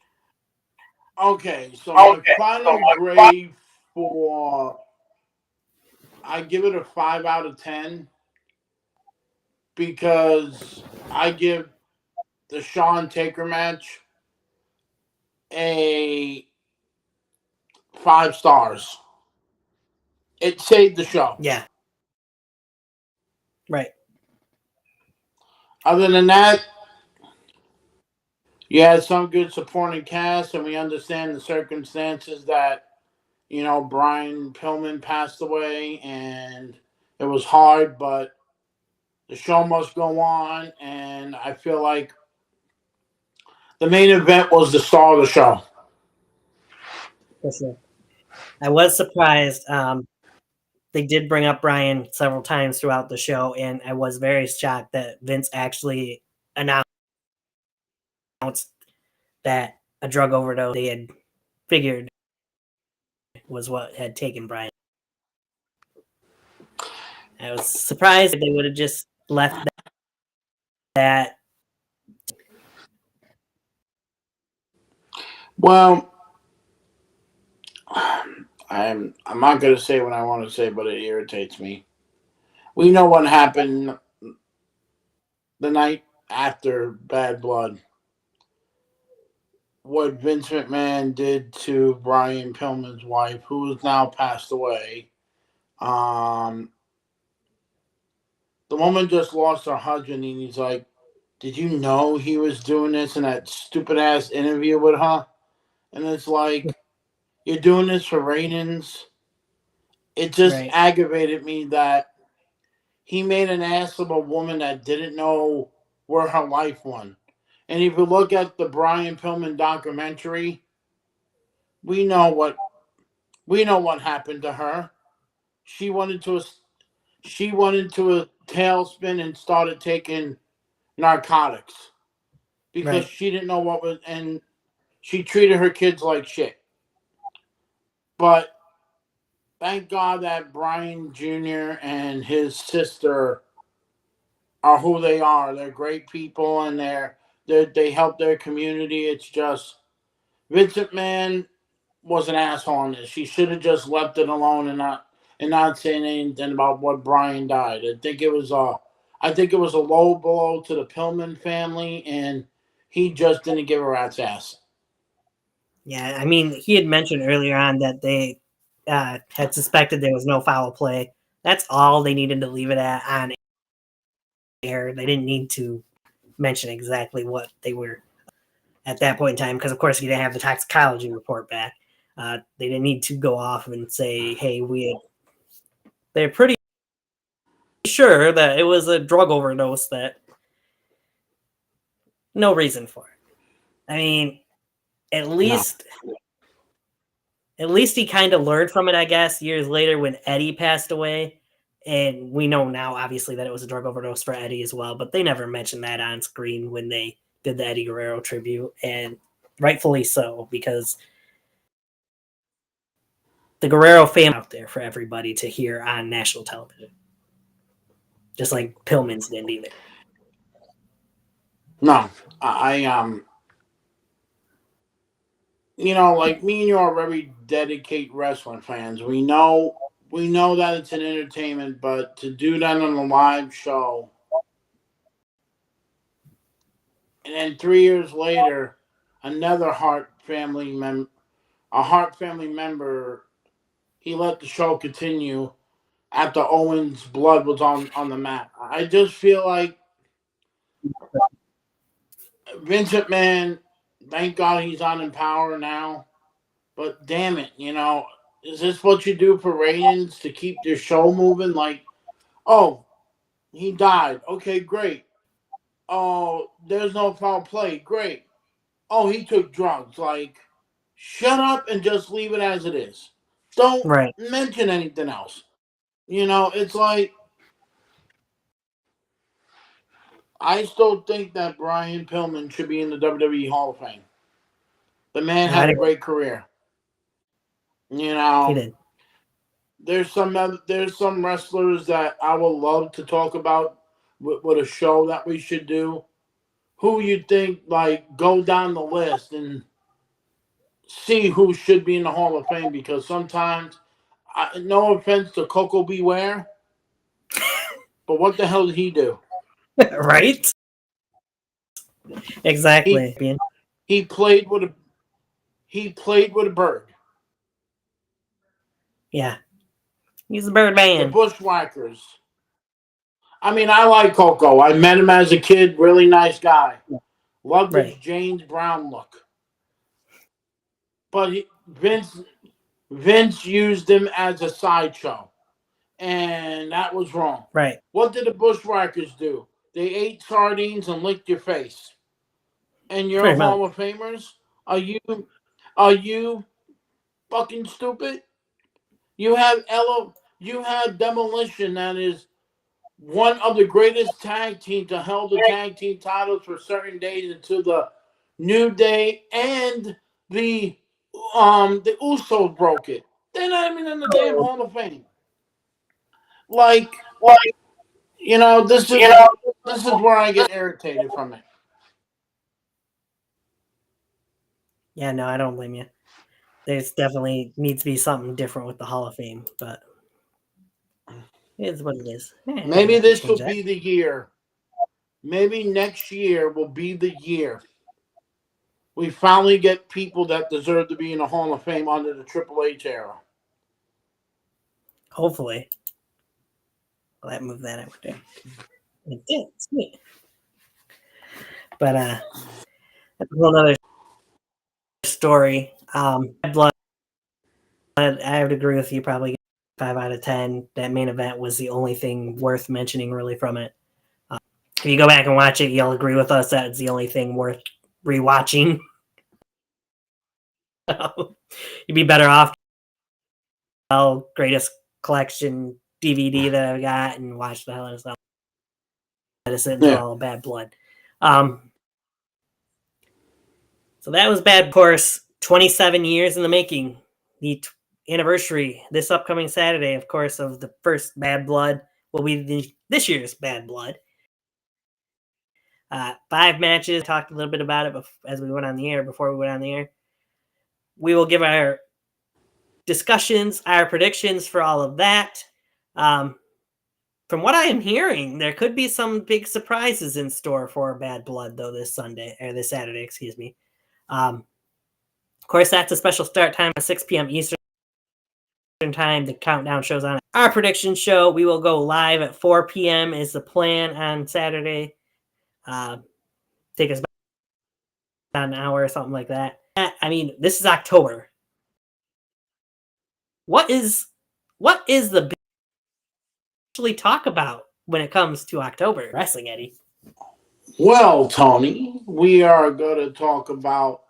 Okay, so my final grade for, I give it a 5 out of 10 because I give the Shawn Taker match a 5 stars. It saved the show. Yeah. Right. Other than that, you had some good supporting cast, and we understand the circumstances that, you know, Brian Pillman passed away, and it was hard, but the show must go on, and I feel like the main event was the star of the show. For sure. I was surprised. They did bring up Brian several times throughout the show, and I was very shocked that Vince actually announced that a drug overdose they had figured was what had taken Brian. I was surprised they would have just left that. Well, I'm not going to say what I want to say, but it irritates me. We know what happened the night after Bad Blood. What Vince McMahon did to Brian Pillman's wife, who has now passed away. The woman just lost her husband, and he's like, "Did you know he was doing this in that stupid ass interview with her?" And it's like, "You're doing this for ratings." It just Right. aggravated me that he made an ass of a woman that didn't know where her life went. And if you look at the Brian Pillman documentary, we know what happened to her. She went into a tailspin and started taking narcotics because Right. she didn't know what was, and she treated her kids like shit. But thank God that Brian Jr. and his sister are who they are. They're great people, and they help their community. It's just Vince McMahon was an asshole on this. He should have just left it alone and not saying anything about what Brian died. I think it was a low blow to the Pillman family, and he just didn't give a rat's ass. Yeah, I mean, he had mentioned earlier on that they had suspected there was no foul play. That's all they needed to leave it at on air. They didn't need to mention exactly what they were at that point in time because, of course, he didn't have the toxicology report back. They didn't need to go off and say, "Hey, they're pretty sure that it was a drug overdose." That no reason for it. I mean, at No. least at least he kind of learned from it, I guess, years later when Eddie passed away. And we know now, obviously, that it was a drug overdose for Eddie as well, but they never mentioned that on screen when they did the Eddie Guerrero tribute, and rightfully so, because the Guerrero family out there for everybody to hear on national television, just like Pillman's didn't either. No. Like me and you are very dedicated wrestling fans. We know that it's an entertainment, but to do that on a live show, and then 3 years later, another a Hart family member, he let the show continue after Owen's blood was on the map. I just feel like Vince McMahon, thank God he's not in power now, but damn it, is this what you do for ratings to keep your show moving? Like, oh, he died. Okay, great. Oh, there's no foul play. Great. Oh, he took drugs. Like, shut up and just leave it as it is. Don't Right. mention anything else. It's like I still think that Brian Pillman should be in the WWE Hall of Fame. The man No, had I a agree. great career. You He know, did. there's some wrestlers that I would love to talk about with a show that we should do. Who you think like go down the list and see who should be in the Hall of Fame because sometimes, no offense to Coco Beware, but what the hell did he do? Right? He Exactly. he played with a bird. Yeah. He's the bird The man. Bushwhackers. I mean, I like Coco. I met him as a kid. Really nice guy. Loved his Right. James Brown look. But Vince used him as a sideshow, and that was wrong. Right. What did the Bushwhackers do? They ate sardines and licked your face. And you're Pretty much. Hall of Famers? Are you fucking stupid? You have Demolition, that is one of the greatest tag teams to hold the tag team titles for certain days until the New Day and the Usos broke it. They're not even in the damn Hall of Fame. Like, this is where I get irritated from it. Yeah, no, I don't blame you. There's definitely needs to be something different with the Hall of Fame, but it is what it is. Maybe this will change that. be the year. Maybe next year will be the year we finally get people that deserve to be in the Hall of Fame under the Triple H era. Hopefully. Well, that moved that over there. It did. Sweet. But that's a whole other story. Blood, I would agree with you. Probably 5 out of 10. That main event was the only thing worth mentioning, really, from it. If you go back and watch it, you'll agree with us that it's the only thing worth rewatching. You'd be better off greatest collection DVD that I've got and watch the hell out of stuff. Medicine through all Bad Blood. So that was Bad. Of course, 27 years in the making. The anniversary this upcoming Saturday, of course, of the first Bad Blood will be this year's Bad Blood. 5 matches. Talked a little bit about it as we went on the air. Before we went on the air, we will give our discussions, our predictions for all of that. From what I am hearing, there could be some big surprises in store for Bad Blood, though, this Saturday, excuse me. Of course, that's a special start time at 6 p.m. Eastern time. The countdown shows on our prediction show. We will go live at 4 p.m. is the plan on Saturday. Take us about an hour or something like that. I mean, this is October. What is the big actually talk about when it comes to October wrestling, Eddie? Well, Tony, we are going to talk about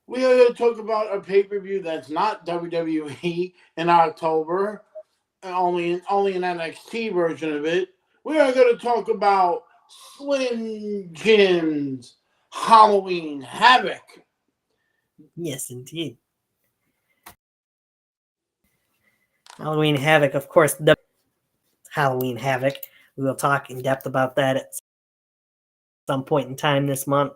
a pay-per-view that's not WWE in October, only an NXT version of it. We are going to talk about Slim Jim's Halloween Havoc. Yes, indeed. Halloween Havoc, of course, the Halloween Havoc. We will talk in depth about that at some point in time this month.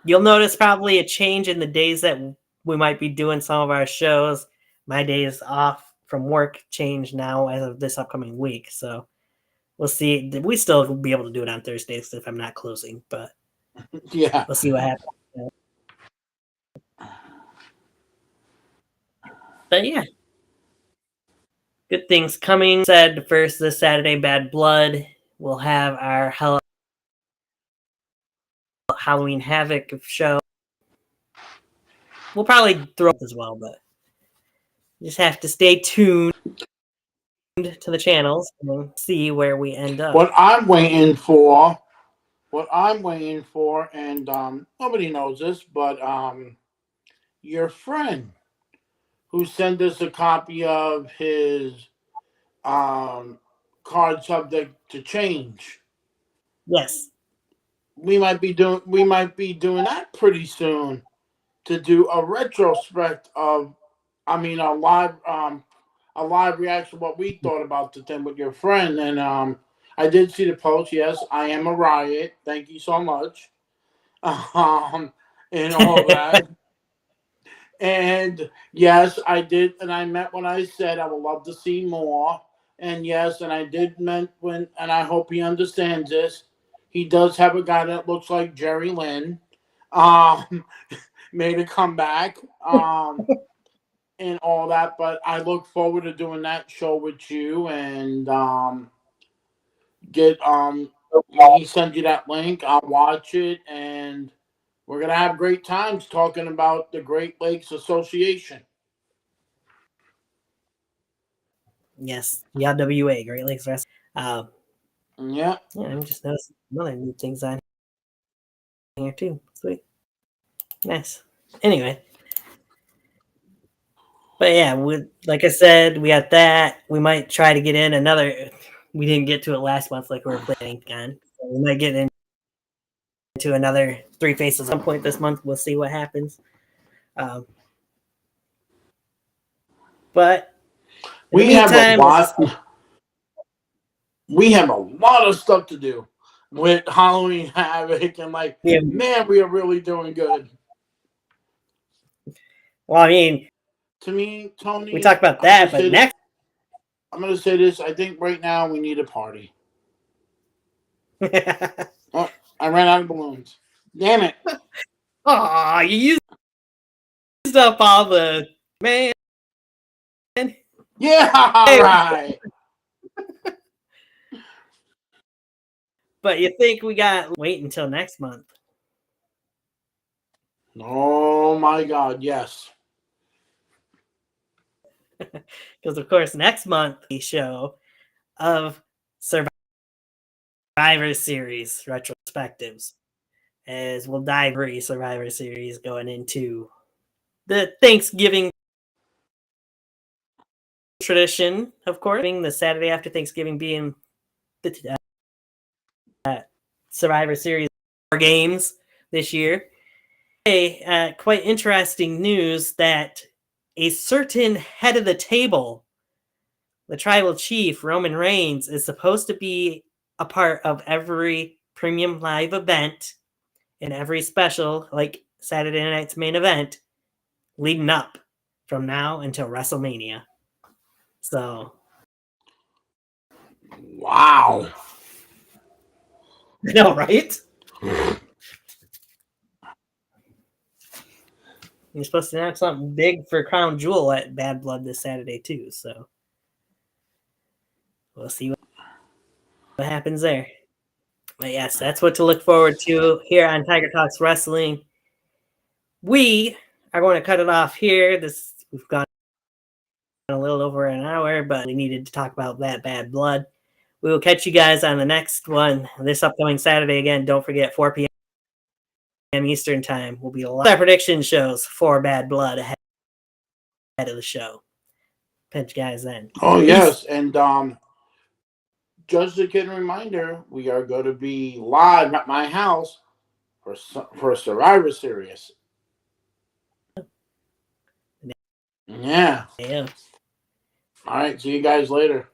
You'll notice probably a change in the days that we might be doing some of our shows. My days off from work change now as of this upcoming week. So we'll see. We still will be able to do it on Thursdays if I'm not closing, but yeah, we'll see what happens. But yeah, good things coming. Said first this Saturday, Bad Blood. We'll have our Halloween Havoc show. We'll probably throw it as well, but you just have to stay tuned to the channels and see where we end up. What I'm waiting for, and nobody knows this, but your friend who sent us a copy of his card subject to change. Yes. We might be doing that pretty soon to do a retrospect of, a live reaction of what we thought about the thing with your friend. And I did see the post. Yes, I am a riot. Thank you so much. And all that. And yes, I did, and I meant when I said I would love to see more. And yes, and I did meant and I hope he understands this. He does have a guy that looks like Jerry Lynn, made a comeback, and all that. But I look forward to doing that show with you, and when he sends you that link, I'll watch it, and we're gonna have great times talking about the Great Lakes Association. Yes, the WWA, Great Lakes Wrestling. Yeah, I'm just noticing some other new things on here too. Sweet, nice. Anyway, but yeah, like I said, we got that. We might try to get in another. We didn't get to it last month, like we were planning on. So we might get into another 3 faces at some point this month. We'll see what happens. But in the We have a meantime, lot. We have a lot of stuff to do with Halloween Havoc, and like, yeah, man, we are really doing good. well, I mean, To me, we Tony, talked about that, but next. I'm gonna say this. I think right now we need a party. Oh, I ran out of balloons. Damn it! Oh, you used up all the man. Yeah, all right. But you think we got wait until next month? Oh my God, yes. Because of course, next month the show of Survivor Series retrospectives, as we'll dive into Survivor Series going into the Thanksgiving tradition, of course, the Saturday after Thanksgiving being the Survivor Series games this year. Quite interesting news that a certain head of the table, the tribal chief Roman Reigns, is supposed to be a part of every premium live event and every special, like Saturday night's main event, leading up from now until WrestleMania. So, wow. I know, right? You're supposed to have something big for Crown Jewel at Bad Blood this Saturday too. So we'll see what happens there. But yes, that's what to look forward to here on Tiger Talks Wrestling. We are going to cut it off here. We've gone a little over an hour, but we needed to talk about that Bad Blood. We will catch you guys on the next one this upcoming Saturday. Again, don't forget 4 p.m. Eastern time will be a lot of prediction shows for Bad Blood ahead of the show. Catch you guys then. Oh yes, and just a good reminder, we are going to be live at my house for Survivor Series. Yeah. Yeah. All right. See you guys later.